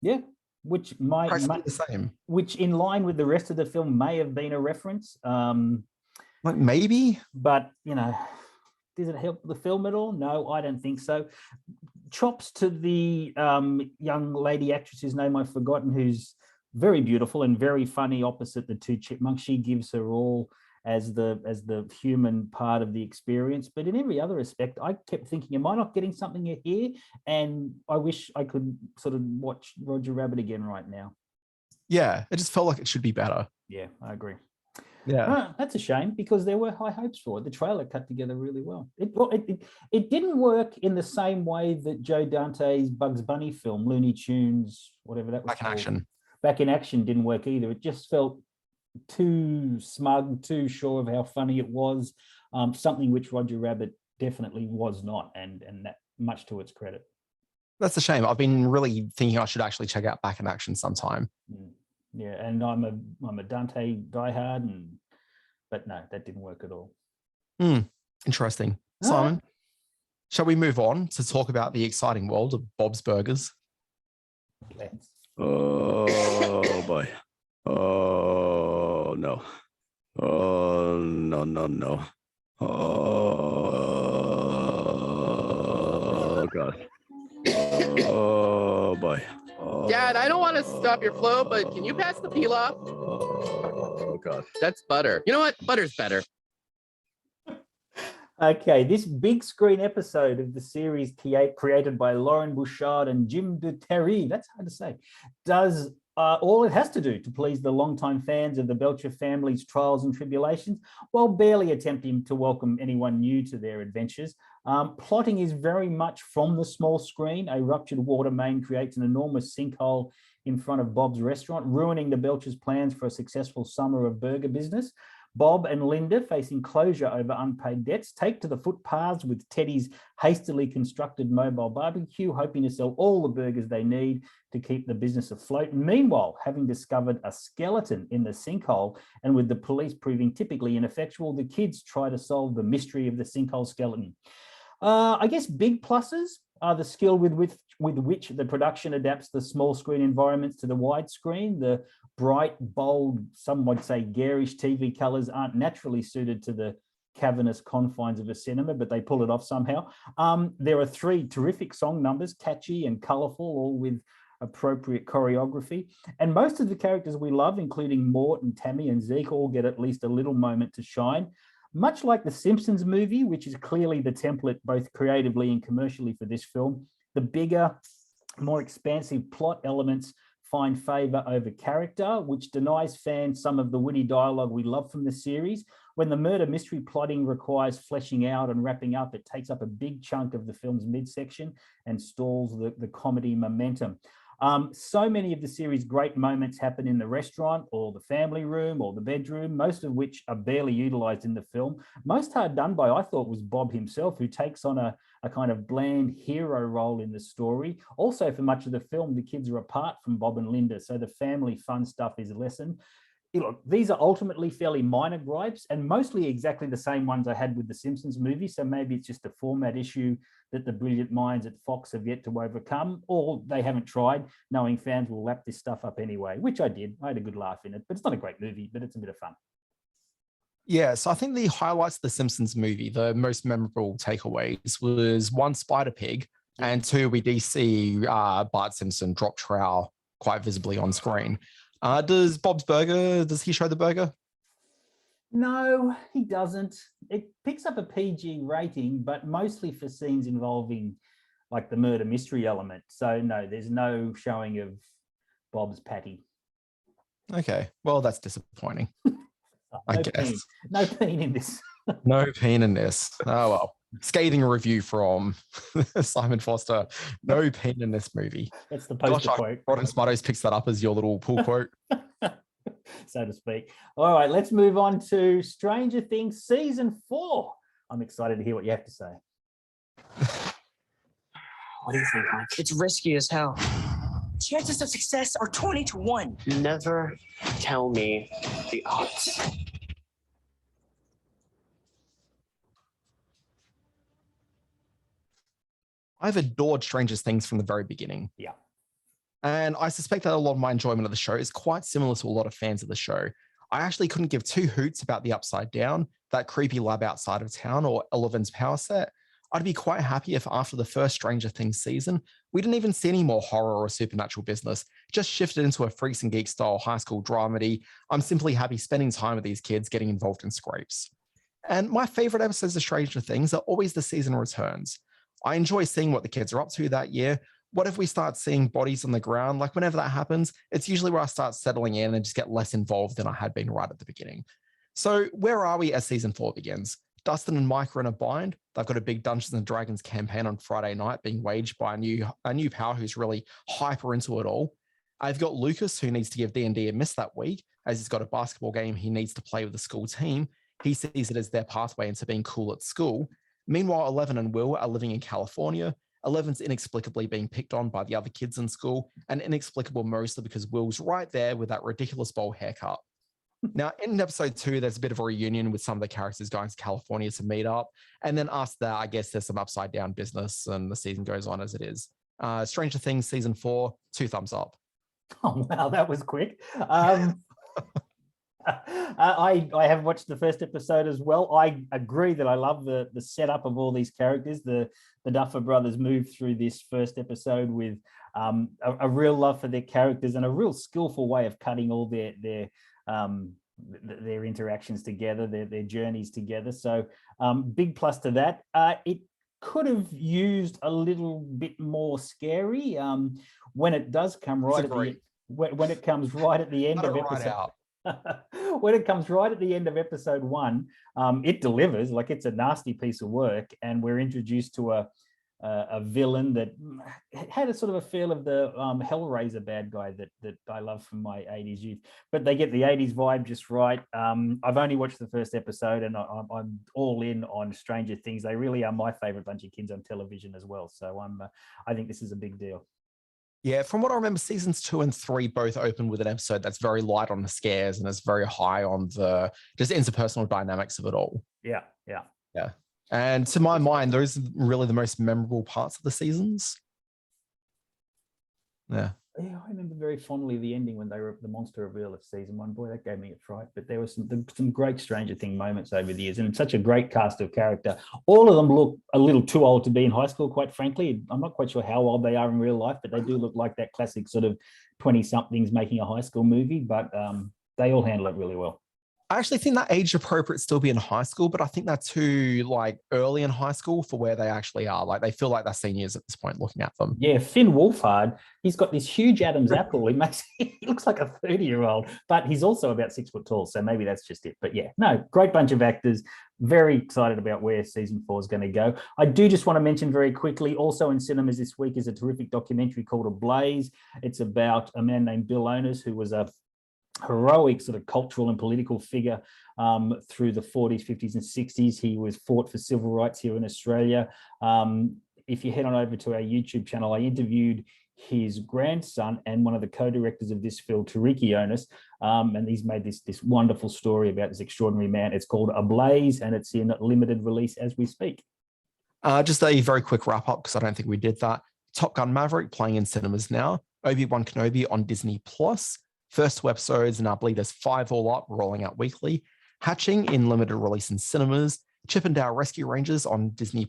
Yeah, which might the same. Which, in line with the rest of the film, may have been a reference. Like maybe, but you know, does it help the film at all? No, I don't think so. Chops to the young lady actress whose name I've forgotten, who's very beautiful and very funny opposite the two chipmunks. She gives her all as the human part of the experience. But in every other aspect, I kept thinking, am I not getting something here? And I wish I could sort of watch Roger Rabbit again right now. Yeah, it just felt like it should be better. Yeah, I agree. Yeah, that's a shame because there were high hopes for it. The trailer cut together really well. It didn't work in the same way that Joe Dante's Bugs Bunny film, Looney Tunes, whatever that was Back in Action. Back in Action didn't work either. It just felt too smug, too sure of how funny it was, something which Roger Rabbit definitely was not, and that much to its credit. That's a shame. I've been really thinking I should actually check out Back in Action sometime. Yeah, and I'm a Dante diehard, but no, that didn't work at all. Interesting. Simon, shall we move on to talk about the exciting world of Bob's Burgers? Let's. Oh boy. Oh no. Oh no. Oh god. Oh boy. Dad, I don't want to stop your flow, but can you pass the pilaf? Oh god. That's butter. You know what? Butter's better. Okay, this big screen episode of the series created by Lauren Bouchard and Jim Duterre, that's hard to say, does all it has to do to please the longtime fans of the Belcher family's trials and tribulations, while barely attempting to welcome anyone new to their adventures. Plotting is very much from the small screen. A ruptured water main creates an enormous sinkhole in front of Bob's restaurant, ruining the Belcher's plans for a successful summer of burger business. Bob and Linda, facing closure over unpaid debts, take to the footpaths with Teddy's hastily constructed mobile barbecue, hoping to sell all the burgers they need to keep the business afloat. Meanwhile, having discovered a skeleton in the sinkhole, and with the police proving typically ineffectual, the kids try to solve the mystery of the sinkhole skeleton. I guess big pluses are the skill with which the production adapts the small screen environments to the widescreen. The bright, bold, some would say garish TV colors aren't naturally suited to the cavernous confines of a cinema, but they pull it off somehow. There are 3 terrific song numbers, catchy and colorful, all with appropriate choreography. And most of the characters we love, including Mort and Tammy and Zeke, all get at least a little moment to shine. Much like the Simpsons movie, which is clearly the template both creatively and commercially for this film, the bigger, more expansive plot elements find favor over character, which denies fans some of the witty dialogue we love from the series. When the murder mystery plotting requires fleshing out and wrapping up, it takes up a big chunk of the film's midsection and stalls the comedy momentum. So many of the series' great moments happen in the restaurant or the family room or the bedroom, most of which are barely utilized in the film. Most hard done by, I thought, was Bob himself, who takes on a kind of bland hero role in the story. Also, for much of the film, the kids are apart from Bob and Linda, so the family fun stuff is lessened. Look, these are ultimately fairly minor gripes and mostly exactly the same ones I had with the Simpsons movie. So maybe it's just a format issue that the brilliant minds at Fox have yet to overcome, or they haven't tried, knowing fans will lap this stuff up anyway, which I did. I had a good laugh in it, but it's not a great movie, but it's a bit of fun. Yeah, so I think the highlights of the Simpsons movie, the most memorable takeaways was one Spider Pig, And 2, we do see Bart Simpson drop trowel quite visibly on screen. Does Bob's Burger, does he show the burger? No, he doesn't. It picks up a PG rating, but mostly for scenes involving like the murder mystery element. So no, there's no showing of Bob's patty. Okay, well, that's disappointing. I guess. No peen in this. No peen in this. Oh, well. Scathing review from Simon Foster. No peen in this movie. That's the poster quote. Rotten Tomatoes picks that up as your little pull quote. So to speak. All right, let's move on to Stranger Things Season 4. I'm excited to hear what you have to say. What do you think, Mike? It's risky as hell. Chances of success are 20 to 1. Never tell me the odds. I've adored Stranger Things from the very beginning. Yeah. And I suspect that a lot of my enjoyment of the show is quite similar to a lot of fans of the show. I actually couldn't give 2 hoots about the Upside Down, that creepy lab outside of town, or Eleven's power set. I'd be quite happy if after the first Stranger Things season, we didn't even see any more horror or supernatural business, just shifted into a Freaks and Geeks style high school dramedy. I'm simply happy spending time with these kids getting involved in scrapes. And my favorite episodes of Stranger Things are always the season returns. I enjoy seeing what the kids are up to that year. What if we start seeing bodies on the ground? Like whenever that happens, it's usually where I start settling in and just get less involved than I had been right at the beginning. So where are we as season 4 begins? Dustin and Mike are in a bind. They've got a big Dungeons and Dragons campaign on Friday night being waged by a new pal who's really hyper into it all. I've got Lucas, who needs to give D&D a miss that week, as he's got a basketball game he needs to play with the school team. He sees it as their pathway into being cool at school. Meanwhile, Eleven and Will are living in California. Eleven's inexplicably being picked on by the other kids in school, and inexplicable mostly because Will's right there with that ridiculous bowl haircut. Now, in episode 2, there's a bit of a reunion with some of the characters going to California to meet up. And then after that, I guess there's some upside down business and the season goes on as it is. Stranger Things season 4, 2 thumbs up. Oh, wow, that was quick. I have watched the first episode as well. I agree that I love the setup of all these characters. The Duffer Brothers moved through this first episode with a real love for their characters and a real skillful way of cutting all their interactions together, their journeys together. So big plus to that. It could have used a little bit more scary when it does come right at the when it comes right at the end of episode. When it comes right at the end of episode 1, it delivers. Like, it's a nasty piece of work, and we're introduced to a villain that had a sort of a feel of the Hellraiser bad guy that I love from my 80s youth. But they get the 80s vibe just right. I've only watched the first episode, and I'm all in on Stranger Things. They really are my favorite bunch of kids on television as well. So I think this is a big deal. Yeah, from what I remember, seasons 2 and 3 both open with an episode that's very light on the scares and is very high on the just interpersonal dynamics of it all. Yeah. And to my mind, those are really the most memorable parts of the seasons. Yeah, I remember very fondly the ending when they were the monster reveal of season 1. Boy, that gave me a fright. But there were some great Stranger Things moments over the years, and such a great cast of character. All of them look a little too old to be in high school, quite frankly. I'm not quite sure how old they are in real life, but they do look like that classic sort of 20-somethings making a high school movie. But they all handle it really well. I actually think that age appropriate still be in high school, but I think they're too early in high school for where they actually are. Like, they feel like they're seniors at this point looking at them. Yeah, Finn Wolfhard, he's got this huge Adam's apple. He looks like a 30-year-old, but he's also about 6 foot tall. So maybe that's just it. But yeah, no, great bunch of actors. Very excited about where season 4 is going to go. I do just want to mention very quickly, also in cinemas this week is a terrific documentary called Ablaze. It's about a man named Bill Onus, who was a heroic sort of cultural and political figure through the 40s, 50s, and 60s. He was fought for civil rights here in Australia. If you head on over to our YouTube channel, I interviewed his grandson and one of the co-directors of this film, Tariki Onus, and he's made this wonderful story about this extraordinary man. It's called Ablaze, and it's in limited release as we speak. Just a very quick wrap up, because I don't think we did that. Top Gun Maverick playing in cinemas now. Obi-Wan Kenobi on Disney+. First 2 episodes, and I believe there's 5 all up, rolling out weekly. Hatching in limited release in cinemas. Chip and Dale Rescue Rangers on Disney+.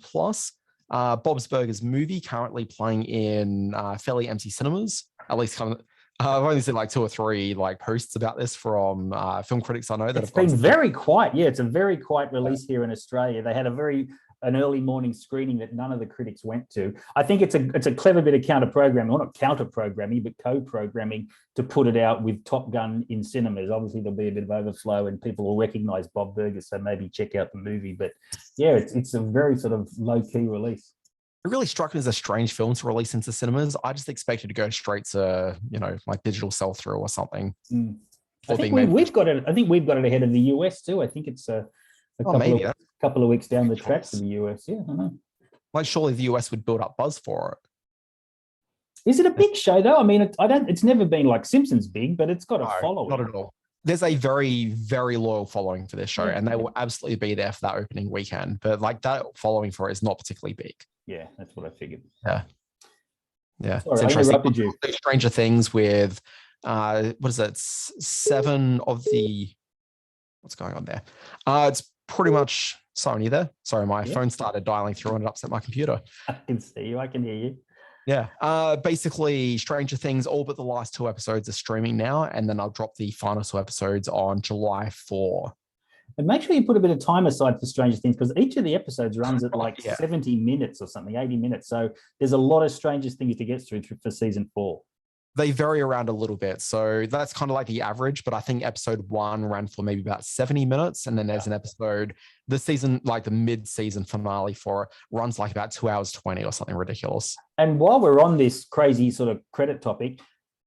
Bob's Burgers movie currently playing in fairly empty cinemas. At least kind of, I've only seen like 2 or 3 like posts about this from film critics I know that it's been very quiet. Yeah, it's a very quiet release here in Australia. They had an early morning screening that none of the critics went to. I think it's a clever bit of counter programming, or not counter programming, but co-programming to put it out with Top Gun in cinemas. Obviously, there'll be a bit of overflow, and people will recognize Bob Burgers, so maybe check out the movie. But yeah, it's a very sort of low-key release. It really struck me as a strange film to release into cinemas. I just expected to go straight to, like digital sell-through or something. I think we've got it. I think we've got it ahead of the US too. I think it's a couple of weeks down the track for the US. Yeah, I don't know. Like, surely the US would build up buzz for it. Is it a big show though? I mean, it's never been like Simpsons big, but it's got a following. Not at all. There's a very, very loyal following for this show, and they will absolutely be there for that opening weekend. But like, that following for it is not particularly big. Yeah, that's what I figured. Yeah. Sorry, I interrupted you. Stranger Things with what is it? 7 of the. What's going on there? It's pretty much. Sorry, are you there? Sorry, my phone started dialing through and it upset my computer. I can see you. I can hear you. Yeah. Basically, Stranger Things, all but the last 2 episodes are streaming now, and then I'll drop the final 2 episodes on July 4. And make sure you put a bit of time aside for Stranger Things, because each of the episodes runs at like 70 minutes or something, 80 minutes. So there's a lot of Stranger Things to get through for season 4. They vary around a little bit. So that's kind of like the average, but I think episode 1 ran for maybe about 70 minutes. And then there's an episode, the season, like the mid-season finale for it, runs like about 2 hours 20 or something ridiculous. And while we're on this crazy sort of credit topic,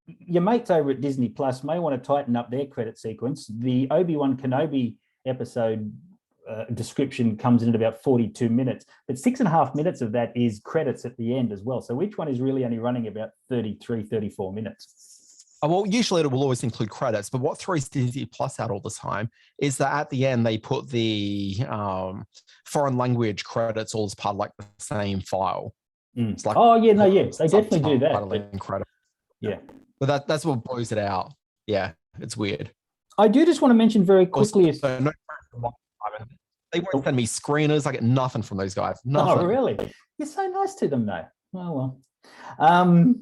your mates over at Disney Plus may want to tighten up their credit sequence. The Obi-Wan Kenobi episode description comes in at about 42 minutes, but 6.5 minutes of that is credits at the end as well. So each one is really only running about 33, 34 minutes. Well, usually it will always include credits, but what throws Disney Plus out all the time is that at the end they put the foreign language credits all as part of like the same file. It's like, they definitely do that. Incredible. Yeah. But that's what blows it out. Yeah, it's weird. I do just want to mention very quickly. They won't send me screeners. I get nothing from those guys. Nothing. Oh, really? You're so nice to them, though. Oh, well.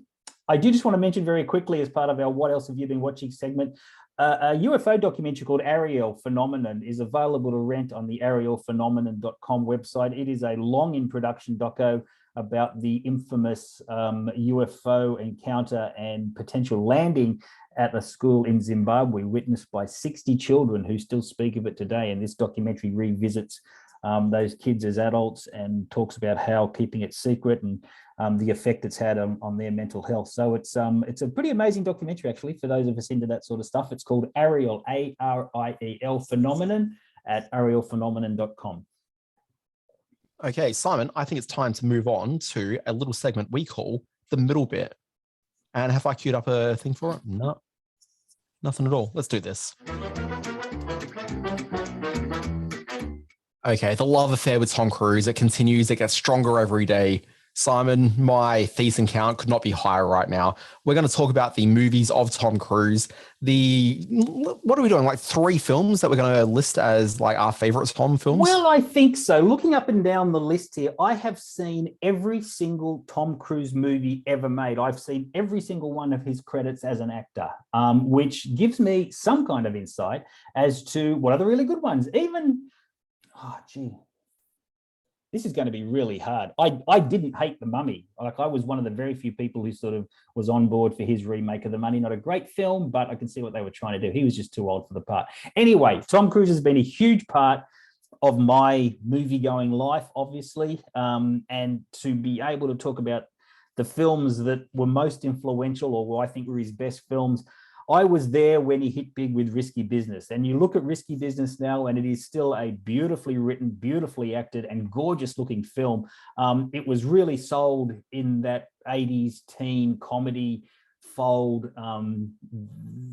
I do just want to mention very quickly, as part of our What Else Have You Been Watching segment, a UFO documentary called Ariel Phenomenon is available to rent on the arielphenomenon.com website. It is a long in production doco about the infamous UFO encounter and potential landing at a school in Zimbabwe, witnessed by 60 children who still speak of it today. And this documentary revisits those kids as adults and talks about how keeping it secret and the effect it's had on their mental health. So it's a pretty amazing documentary, actually, for those of us into that sort of stuff. It's called Ariel, A-R-I-E-L Phenomenon, at arielphenomenon.com. Okay, Simon, I think it's time to move on to a little segment we call the middle bit. And have I queued up a thing for it? No, nothing at all. Let's do this. Okay, the love affair with Tom Cruise, it continues. It gets stronger every day. Simon, my Thiessen count could not be higher right now. We're going to talk about the movies of Tom Cruise. What are we doing? Like 3 films that we're going to list as like our favorite Tom films? Well, I think so. Looking up and down the list here, I have seen every single Tom Cruise movie ever made. I've seen every single one of his credits as an actor, which gives me some kind of insight as to what are the really good ones. This is going to be really hard. I didn't hate The Mummy. Like, I was one of the very few people who sort of was on board for his remake of The Mummy. Not a great film, but I can see what they were trying to do. He was just too old for the part. Anyway, Tom Cruise has been a huge part of my movie-going life, obviously, and to be able to talk about the films that were most influential or what I think were his best films. I was there when he hit big with Risky Business, and you look at Risky Business now and it is still a beautifully written, beautifully acted and gorgeous looking film. It was really sold in that 80s teen comedy fold, and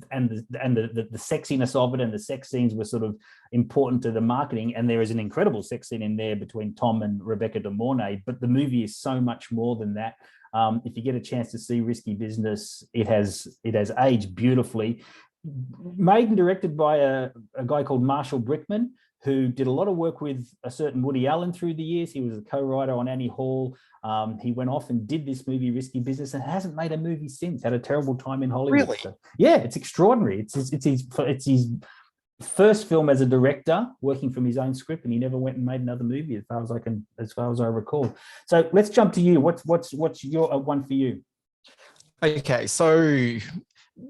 the sexiness of it and the sex scenes were sort of important to the marketing. And there is an incredible sex scene in there between Tom and Rebecca De Mornay, but the movie is so much more than that. If you get a chance to see Risky Business, it has aged beautifully. Made and directed by a guy called Marshall Brickman, who did a lot of work with a certain Woody Allen through the years. He was a co-writer on Annie Hall. He went off and did this movie, Risky Business, and hasn't made a movie since. Had a terrible time in Hollywood. Really? So, yeah, it's extraordinary. It's his first film as a director, working from his own script, and he never went and made another movie, as far as I recall. So let's jump to you. What's your one for you? Okay, so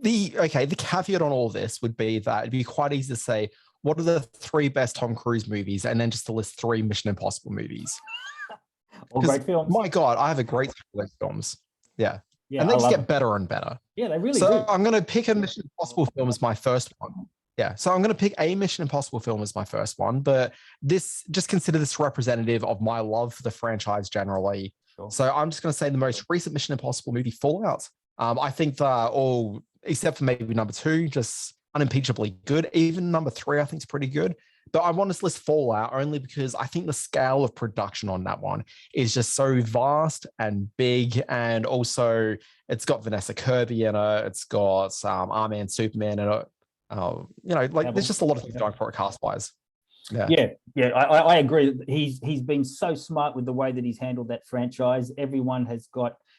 the caveat on all this would be that it'd be quite easy to say, what are the 3 best Tom Cruise movies? And then just to list 3 Mission Impossible movies. All great films. My God, I have a great list of films. Yeah. Yeah, and they just get better and better. Yeah, they really do. So I'm going to pick a Mission Impossible film as my first one. Yeah, so I'm going to pick a Mission Impossible film as my first one, but just consider this representative of my love for the franchise generally. Sure. So I'm just going to say the most recent Mission Impossible movie, Fallout. I think they're all, except for maybe number 2, just unimpeachably good. Even number 3, I think is pretty good. But I want to list Fallout only because I think the scale of production on that one is just so vast and big. And also it's got Vanessa Kirby in it. It's got Our-Man, Superman in it. There's just a lot of things going for it cast-wise. Yeah, I agree. He's been so smart with the way that he's handled that franchise.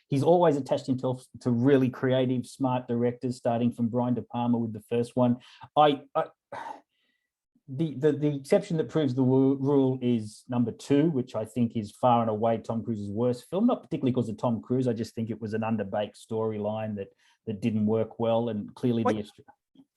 He's always attached himself to really creative, smart directors, starting from Brian De Palma with the first one. The exception that proves the rule is number 2, which I think is far and away Tom Cruise's worst film, not particularly because of Tom Cruise. I just think it was an underbaked storyline that didn't work well, and clearly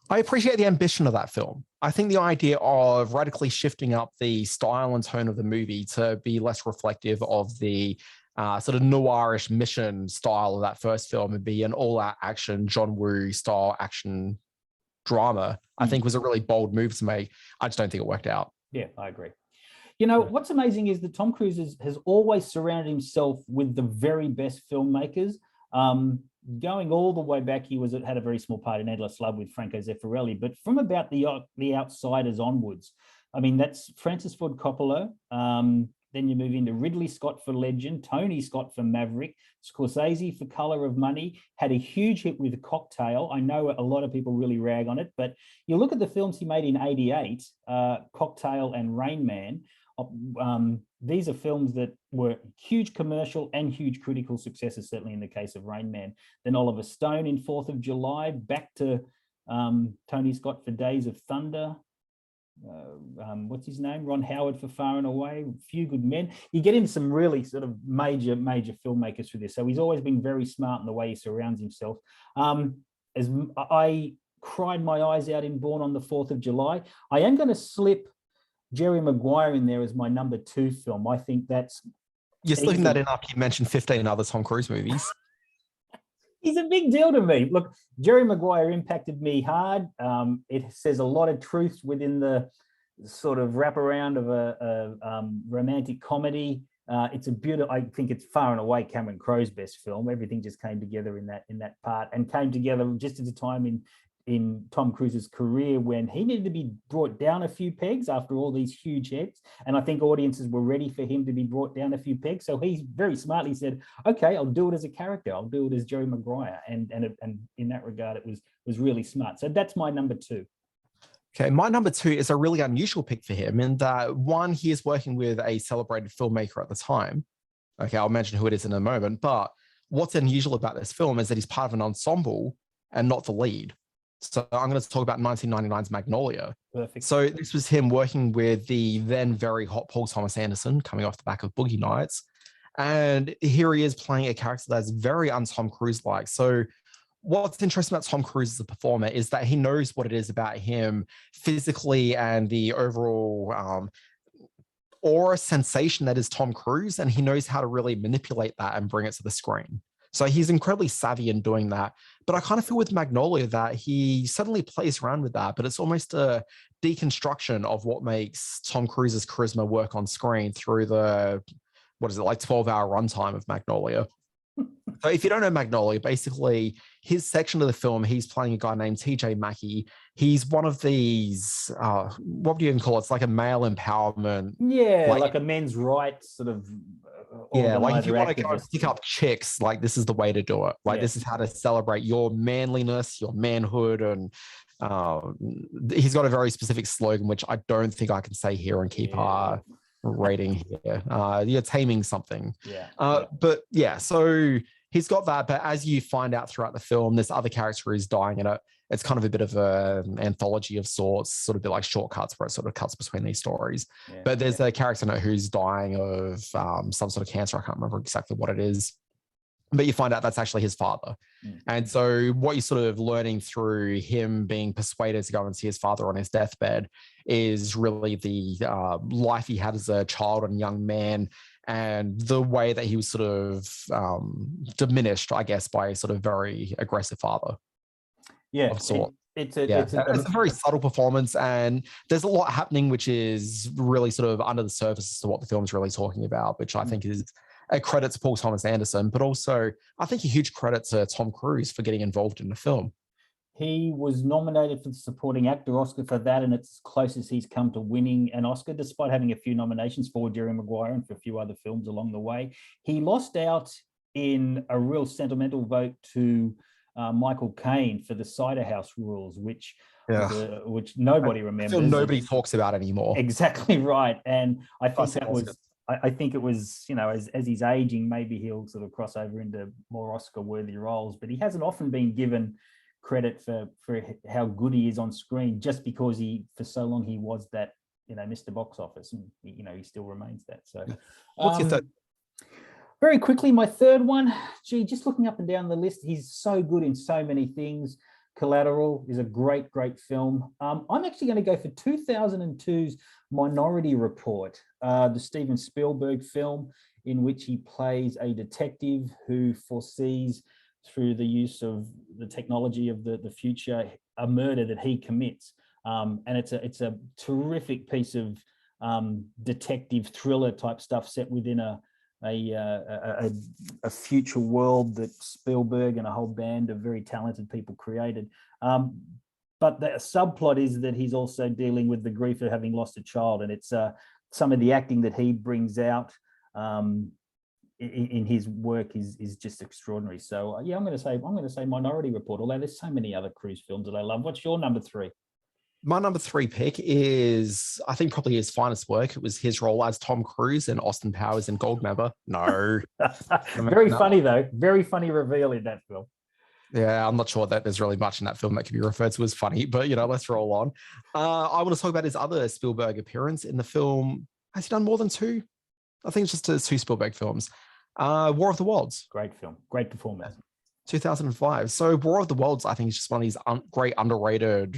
I appreciate the ambition of that film. I think the idea of radically shifting up the style and tone of the movie to be less reflective of the sort of noirish mission style of that first film and be an all-out action, John Woo style action drama, I think was a really bold move to make. I just don't think it worked out. Yeah, I agree. What's amazing is that Tom Cruise has always surrounded himself with the very best filmmakers. Going all the way back, he had a very small part in Endless Love with Franco Zeffirelli, but from about the Outsiders onwards, I mean, that's Francis Ford Coppola. Then you move into Ridley Scott for Legend, Tony Scott for Maverick, Scorsese for Color of Money, had a huge hit with Cocktail. I know a lot of people really rag on it, but you look at the films he made in '88, Cocktail and Rain Man. These are films that were huge commercial and huge critical successes, certainly in the case of Rain Man. Then Oliver Stone in 4th of July, back to Tony Scott for Days of Thunder. What's his name? Ron Howard for Far and Away, Few Good Men. You get into some really sort of major filmmakers through this. So he's always been very smart in the way he surrounds himself. As I cried my eyes out in Born on the 4th of July, I am going to slip Jerry Maguire in there as my number 2 film. I think that's... You're slipping that in after you mentioned 15 other Tom Cruise movies. He's a big deal to me. Look, Jerry Maguire impacted me hard. It says a lot of truth within the sort of wraparound of a romantic comedy. It's a beautiful. I think it's far and away Cameron Crowe's best film. Everything just came together in that part, and came together just at a time in Tom Cruise's career when he needed to be brought down a few pegs after all these huge hits. And I think audiences were ready for him to be brought down a few pegs. So he very smartly said, okay, I'll do it as a character. I'll do it as Jerry Maguire. And in that regard, it was really smart. So that's my number 2. Okay, my number 2 is a really unusual pick for him in that, one, he is working with a celebrated filmmaker at the time. Okay, I'll mention who it is in a moment. But what's unusual about this film is that he's part of an ensemble and not the lead. So I'm going to talk about 1999's Magnolia. Perfect. So this was him working with the then very hot Paul Thomas Anderson, coming off the back of Boogie Nights. And here he is playing a character that's very un-Tom Cruise-like. So what's interesting about Tom Cruise as a performer is that he knows what it is about him physically and the overall aura sensation that is Tom Cruise. And he knows how to really manipulate that and bring it to the screen. So he's incredibly savvy in doing that. But I kind of feel with Magnolia that he suddenly plays around with that, but it's almost a deconstruction of what makes Tom Cruise's charisma work on screen through the, 12-hour runtime of Magnolia. So if you don't know Magnolia, basically his section of the film, he's playing a guy named TJ Mackey. He's one of these, what do you even call it? It's like a male empowerment. Yeah, like a men's rights sort of. Yeah, like if you want to go and pick up chicks, like this is the way to do it. Like this is how to celebrate your manliness, your manhood, and he's got a very specific slogan, which I don't think I can say here and keep our rating here. You're taming something. But yeah, so he's got that. But as you find out throughout the film, this other character is dying in it. It's kind of a bit of an anthology of sorts, sort of a bit like shortcuts where it sort of cuts between these stories. But there's a character in it who's dying of some sort of cancer. I can't remember exactly what it is. But you find out that's actually his father. And so what you're sort of learning through him being persuaded to go and see his father on his deathbed is really the life he had as a child and young man, and the way that he was sort of diminished, I guess, by a sort of very aggressive father. Of sort. It's a very subtle performance, and there's a lot happening which is really sort of under the surface as to what the film is really talking about, which I think is a credit to Paul Thomas Anderson, but also I think a huge credit to Tom Cruise for getting involved in the film. He was nominated for the supporting actor Oscar for that, and it's closest he's come to winning an Oscar, despite having a few nominations for Jerry Maguire and for a few other films along the way. He lost out in a real sentimental vote to Michael Caine for the Cider House Rules, which nobody remembers. Nobody talks about anymore. Exactly right. And I think it was, you know, as he's aging, maybe he'll sort of cross over into more Oscar-worthy roles. But he hasn't often been given credit for how good he is on screen, just because for so long he was that, you know, Mr. Box Office, and you know he still remains that. So, what's your third? Very quickly, my third one, just looking up and down the list, he's so good in so many things. Collateral is a great, great film. I'm actually going to go for 2002's Minority Report, the Steven Spielberg film in which he plays a detective who foresees, through the use of the technology of the future, a murder that he commits. And it's a terrific piece of detective thriller type stuff set within a future world that Spielberg and a whole band of very talented people created. But the subplot is that he's also dealing with the grief of having lost a child, and it's some of the acting that he brings out in his work is just extraordinary. So yeah, I'm going to say Minority Report. Although there's so many other Cruise films that I love. What's your number three? My number three pick is, I think, probably his finest work. It was his role as Tom Cruise and Austin Powers in Goldmember. No. Very funny, though. Very funny reveal in that film. Yeah, I'm not sure that there's really much in that film that can be referred to as funny, but, you know, let's roll on. I want to talk about his other Spielberg appearance in the film. Has he done more than two? I think it's just two Spielberg films. War of the Worlds. Great film. Great performance. 2005. So War of the Worlds, I think, is just one of these great underrated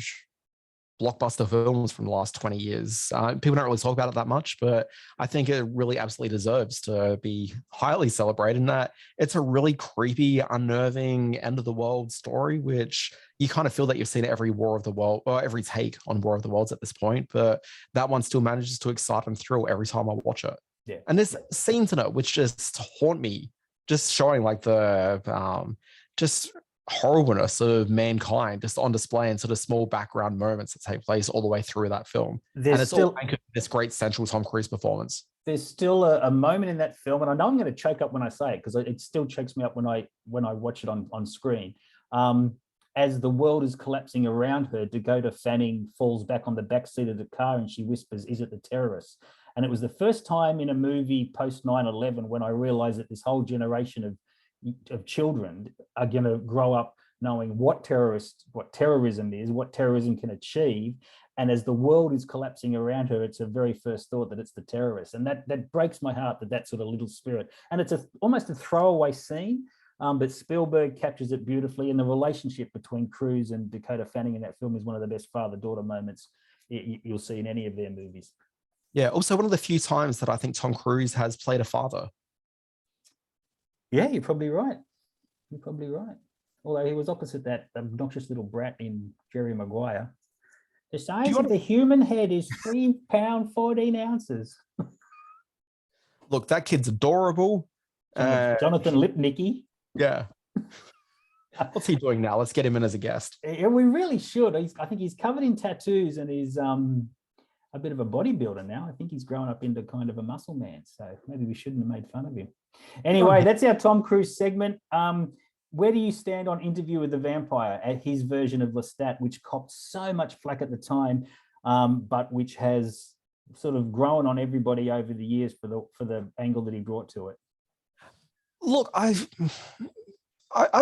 blockbuster films from the last 20 years. People don't really talk about it that much, but I think it really absolutely deserves to be highly celebrated in that it's a really creepy, unnerving end of the world story, which you kind of feel that you've seen every War of the World or every take on War of the Worlds at this point, but that one still manages to excite and thrill every time I watch it. Yeah. And there's scenes in it which just haunt me, just showing like the just horribleness of mankind just on display in sort of small background moments that take place all the way through that film. And it's still this great central Tom Cruise performance. There's still a moment in that film, and I know I'm going to choke up when I say it because it still chokes me up when I watch it on screen. As the world is collapsing around her, Dakota Fanning falls back on the back seat of the car and she whispers, "Is it the terrorists?" And it was the first time in a movie post 9/11 when I realized that this whole generation of children are going to grow up knowing what terrorism is, what terrorism can achieve. And as the world is collapsing around her, it's her very first thought that it's the terrorists. And that breaks my heart, that sort of little spirit. And it's almost a throwaway scene, but Spielberg captures it beautifully. And the relationship between Cruise and Dakota Fanning in that film is one of the best father-daughter moments you'll see in any of their movies. Yeah, also one of the few times that I think Tom Cruise has played a father. Yeah, you're probably right. Although he was opposite that obnoxious little brat in Jerry Maguire. The size of the human head is 3 pounds 14 ounces. Look, that kid's adorable. Jonathan Lipnicki. Yeah. What's he doing now? Let's get him in as a guest. Yeah, we really should. I think he's covered in tattoos and he's a bit of a bodybuilder now. I think he's grown up into kind of a muscle man. So maybe we shouldn't have made fun of him. Anyway, that's our Tom Cruise segment. where do you stand on Interview with the Vampire at his version of Lestat, which copped so much flack at the time, but which has sort of grown on everybody over the years for the angle that he brought to it? Look, I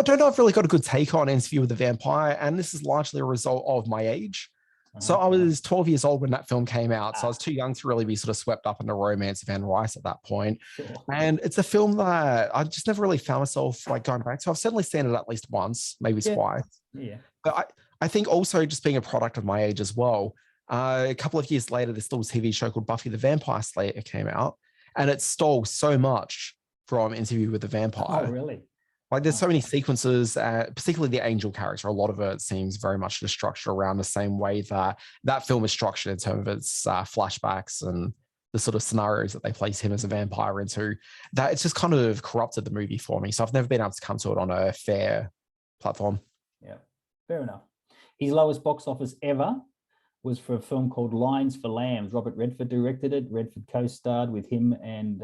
don't know. I've really got a good take on Interview with the Vampire, and this is largely a result of my age. So I was 12 years old when that film came out. So I was too young to really be sort of swept up in the romance of Anne Rice at that point. Sure. And it's a film that I just never really found myself like going back to. I've certainly seen it at least once, maybe twice. Yeah. But I think also just being a product of my age as well. A couple of years later, this little TV show called Buffy the Vampire Slayer came out, and it stole so much from Interview with the Vampire. Oh, really? Like there's so many sequences, particularly the Angel character. A lot of it seems very much just structured around the same way that film is structured in terms of its flashbacks and the sort of scenarios that they place him as a vampire into. That it's just kind of corrupted the movie for me. So I've never been able to come to it on a fair platform. Yeah, fair enough. His lowest box office ever was for a film called Lines for Lambs. Robert Redford directed it. Redford co-starred with him and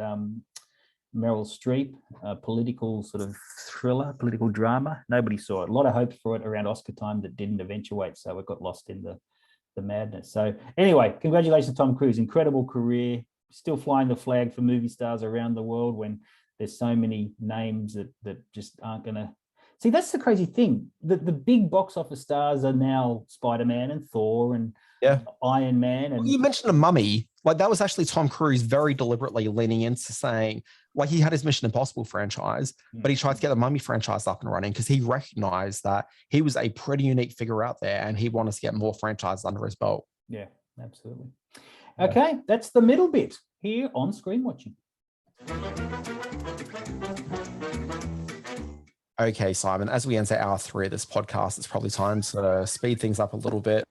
Meryl Streep, a political sort of thriller, political drama. Nobody saw it. A lot of hopes for it around Oscar time that didn't eventuate, so it got lost in the madness. So anyway, congratulations, Tom Cruise. Incredible career. Still flying the flag for movie stars around the world when there's so many names that just aren't going to... See, that's the crazy thing. The big box office stars are now Spider-Man and Thor and Iron Man. And you mentioned a Mummy. Like that was actually Tom Cruise very deliberately leaning into saying, like he had his Mission Impossible franchise, but he tried to get the Mummy franchise up and running because he recognized that he was a pretty unique figure out there and he wanted to get more franchises under his belt. Yeah, absolutely. Okay, that's the middle bit here on Screen Watching. Okay, Simon, as we enter hour 3 of this podcast, it's probably time to speed things up a little bit.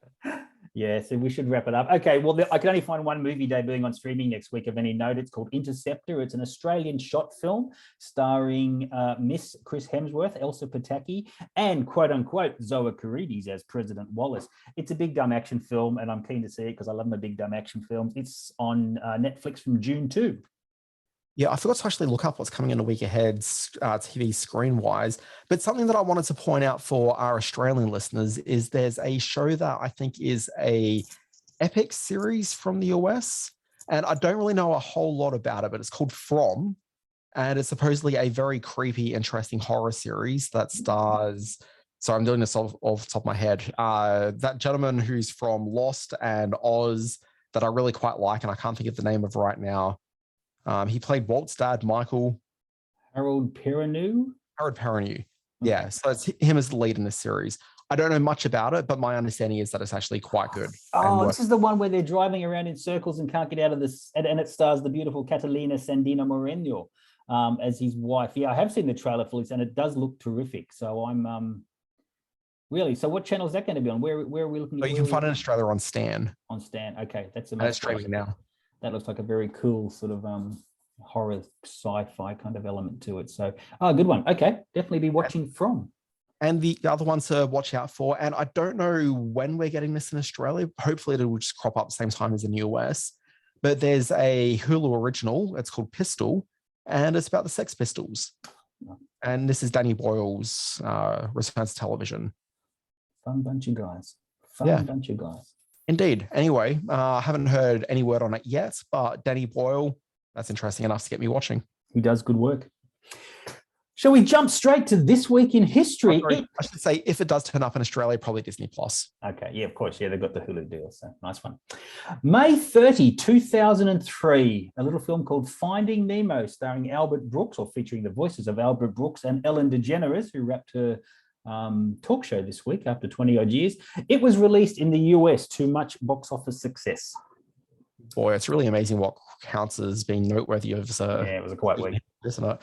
Yeah, so we should wrap it up. Okay, well, I can only find one movie debuting on streaming next week of any note. It's called Interceptor. It's an Australian shot film starring Miss Chris Hemsworth, Elsa Pataki, and quote-unquote Zoe Carides as President Wallace. It's a big dumb action film, and I'm keen to see it because I love my big dumb action films. It's on Netflix from June 2. Yeah, I forgot to actually look up what's coming in a week ahead TV screen-wise, but something that I wanted to point out for our Australian listeners is there's a show that I think is a epic series from the US, and I don't really know a whole lot about it, but it's called From, and it's supposedly a very creepy, interesting horror series that stars... So I'm doing this off the top of my head. That gentleman who's from Lost and Oz that I really quite like, and I can't think of the name of right now. He played Walt's dad, Michael. Harold Perrineau? Harold Perrineau. Yeah, so it's him as the lead in this series. I don't know much about it, but my understanding is that it's actually quite good. Oh, this is the one where they're driving around in circles and can't get out of this, and it stars the beautiful Catalina Sandino Moreno as his wife. Yeah, I have seen the trailer for this, and it does look terrific. So I'm really. So what channel is that going to be on? Where are we looking? So you can find it in Australia on Stan. On Stan, okay, that's amazing. And it's streaming now. That looks like a very cool sort of horror sci-fi kind of element to it. So, good one. Okay, definitely be watching From. And the other one to watch out for, and I don't know when we're getting this in Australia. Hopefully it will just crop up at the same time as in the US. But there's a Hulu original. It's called Pistol, and it's about the Sex Pistols. And this is Danny Boyle's return to television. Fun bunch of guys. Fun bunch of guys. Indeed. Anyway, I haven't heard any word on it yet, but Danny Boyle, that's interesting enough to get me watching. He does good work. Shall we jump straight to this week in history? I should say, if it does turn up in Australia, probably Disney Plus. Okay, yeah, of course. Yeah, they've got the Hulu deal, so nice one. May 30, 2003, a little film called Finding Nemo, starring Albert Brooks, or featuring the voices of Albert Brooks and Ellen DeGeneres, who wrapped her talk show this week after 20 odd years. It was released in the US to much box office success. Boy, it's really amazing what counts as being noteworthy of it was a quiet week, isn't it?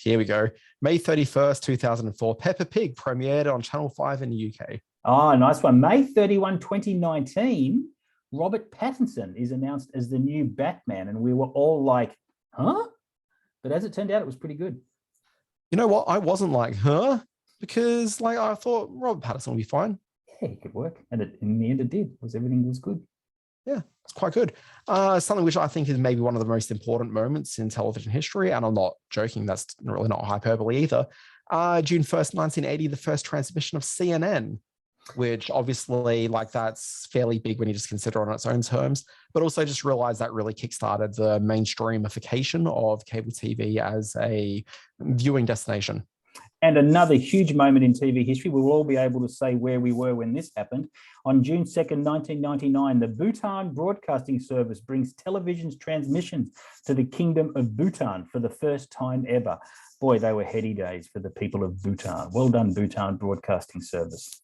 Here we go. May 31st, 2004, Peppa Pig premiered on Channel 5 in the UK. Oh, nice one. May 31, 2019, Robert Pattinson is announced as the new Batman, and we were all like, huh? But as it turned out, it was pretty good. You know what? I wasn't like, huh? Because I thought Robert Pattinson would be fine. Yeah, he could work. And in the end it did, because everything was good. Yeah, it's quite good. Something which I think is maybe one of the most important moments in television history, and I'm not joking, that's really not hyperbole either. June 1st, 1980, the first transmission of CNN, which obviously that's fairly big when you just consider it on its own terms, but also just realize that really kickstarted the mainstreamification of cable TV as a viewing destination. And another huge moment in TV history, we will all be able to say where we were when this happened. On June 2nd, 1999, the Bhutan Broadcasting Service brings television's transmissions to the Kingdom of Bhutan for the first time ever. Boy, they were heady days for the people of Bhutan. Well done, Bhutan Broadcasting Service.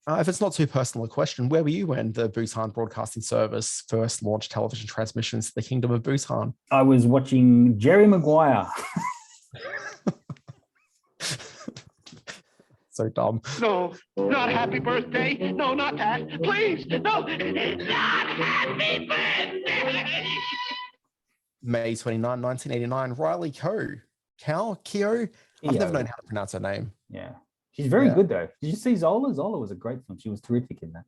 If it's not too personal a question, where were you when the Bhutan Broadcasting Service first launched television transmissions to the Kingdom of Bhutan? I was watching Jerry Maguire. So dumb. No, not happy birthday. No, not that. Please, no, not happy birthday. May 29, 1989, Riley Keough. I've never known how to pronounce her name. Yeah. She's very good, though. Did you see Zola? Zola was a great film. She was terrific in that.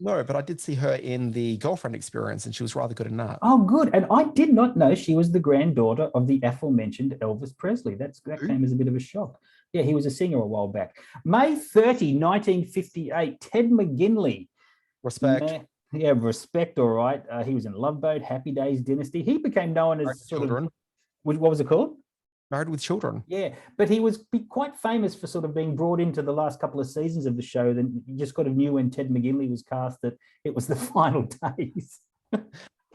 No, but I did see her in The Girlfriend Experience, and she was rather good in that. Oh, good. And I did not know she was the granddaughter of the aforementioned Elvis Presley. That came as a bit of a shock. Yeah, he was a singer a while back. May 30, 1958, Ted McGinley. Respect. Respect, all right. He was in Love Boat, Happy Days, Dynasty. He became known as what was it called? Married with Children. Yeah, but he was quite famous for sort of being brought into the last couple of seasons of the show. Then you just kind of knew when Ted McGinley was cast that it was the final days.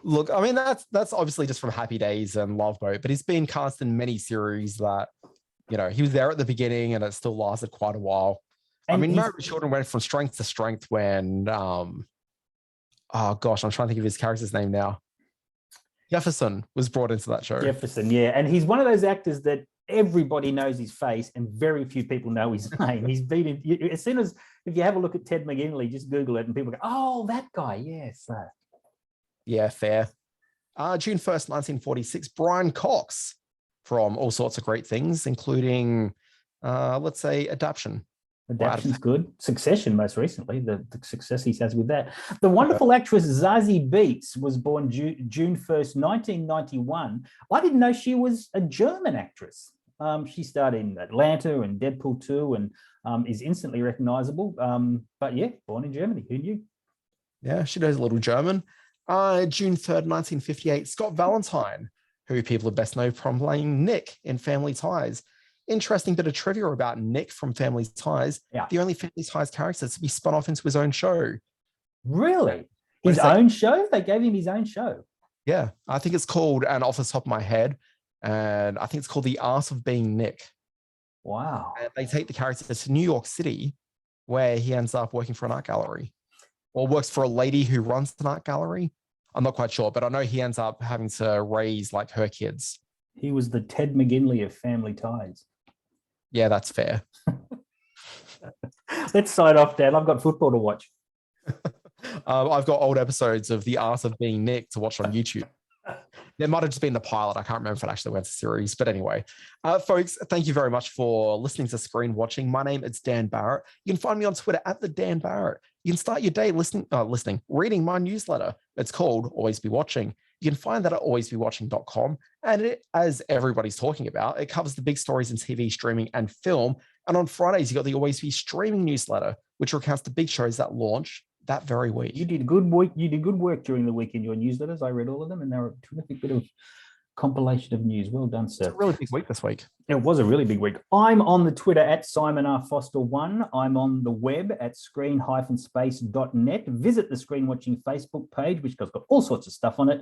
Look, I mean, that's obviously just from Happy Days and Love Boat, but he's been cast in many series that, he was there at the beginning and it still lasted quite a while. And Married with Children went from strength to strength when, I'm trying to think of his character's name now. Jefferson was brought into that show. Jefferson, yeah. And he's one of those actors that everybody knows his face and very few people know his name. He's been in, as soon as, if you have a look at Ted McGinley, just Google it and people go, oh, that guy, yes. Yeah, fair. June 1st, 1946, Brian Cox from all sorts of great things, including, let's say, Adaption. Adaption's good. Succession, most recently, the success he has with that. The wonderful actress Zazie Beetz was born June 1st, 1991. I didn't know she was a German actress. She starred in Atlanta and Deadpool 2 and is instantly recognizable. But yeah, born in Germany. Who knew? Yeah, she knows a little German. June 3rd, 1958, Scott Valentine, who people would best know from playing Nick in Family Ties. Interesting bit of trivia about Nick from Family Ties. Yeah. The only Family Ties character to be spun off into his own show. Really? His own show? They gave him his own show? Yeah. I think it's called, and off the top of my head, and I think it's called The Art of Being Nick. Wow. And they take the character to New York City, where he ends up working for an art gallery. Or works for a lady who runs an art gallery. I'm not quite sure, but I know he ends up having to raise her kids. He was the Ted McGinley of Family Ties. Yeah, that's fair. Let's sign off, Dad. I've got football to watch. I've got old episodes of The Art of Being Nick to watch on YouTube. There might have just been the pilot. I can't remember if it actually went to series. But anyway, folks, thank you very much for listening to Screen Watching. My name is Dan Barrett. You can find me on Twitter at the Dan Barrett. You can start your day reading my newsletter. It's called Always Be Watching. You can find that at alwaysbewatching.com. And as everybody's talking about, it covers the big stories in TV, streaming, and film. And on Fridays, you got the Always Be Streaming newsletter, which recounts the big shows that launch that very week. You did good work. You did good work during the week in your newsletters. I read all of them, and they were a terrific bit of compilation of news. Well done, sir. It's a really big week this week. It was a really big week. I'm on the Twitter at Simon R. Foster1. I'm on the web at screen-space.net. Visit the Screen Watching Facebook page, which has got all sorts of stuff on it.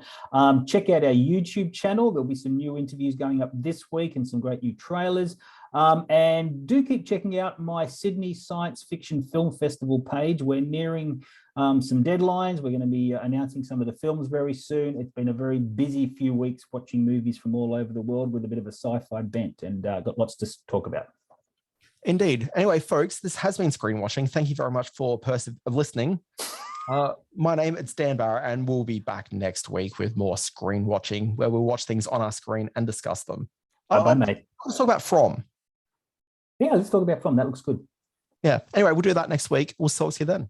Check out our YouTube channel. There'll be some new interviews going up this week and some great new trailers. And do keep checking out my Sydney Science Fiction Film Festival page. We're nearing some deadlines. We're going to be announcing some of the films very soon. It's been a very busy few weeks watching movies from all over the world with a bit of a sci-fi bent, and got lots to talk about. Indeed. Anyway, folks, this has been Screen Watching. Thank you very much for listening. My name is Dan Barrett, and we'll be back next week with more Screen Watching, where we'll watch things on our screen and discuss them. Bye, mate. Let's talk about From. Yeah, let's talk about From. That looks good. Yeah. Anyway, we'll do that next week. We'll talk to you then.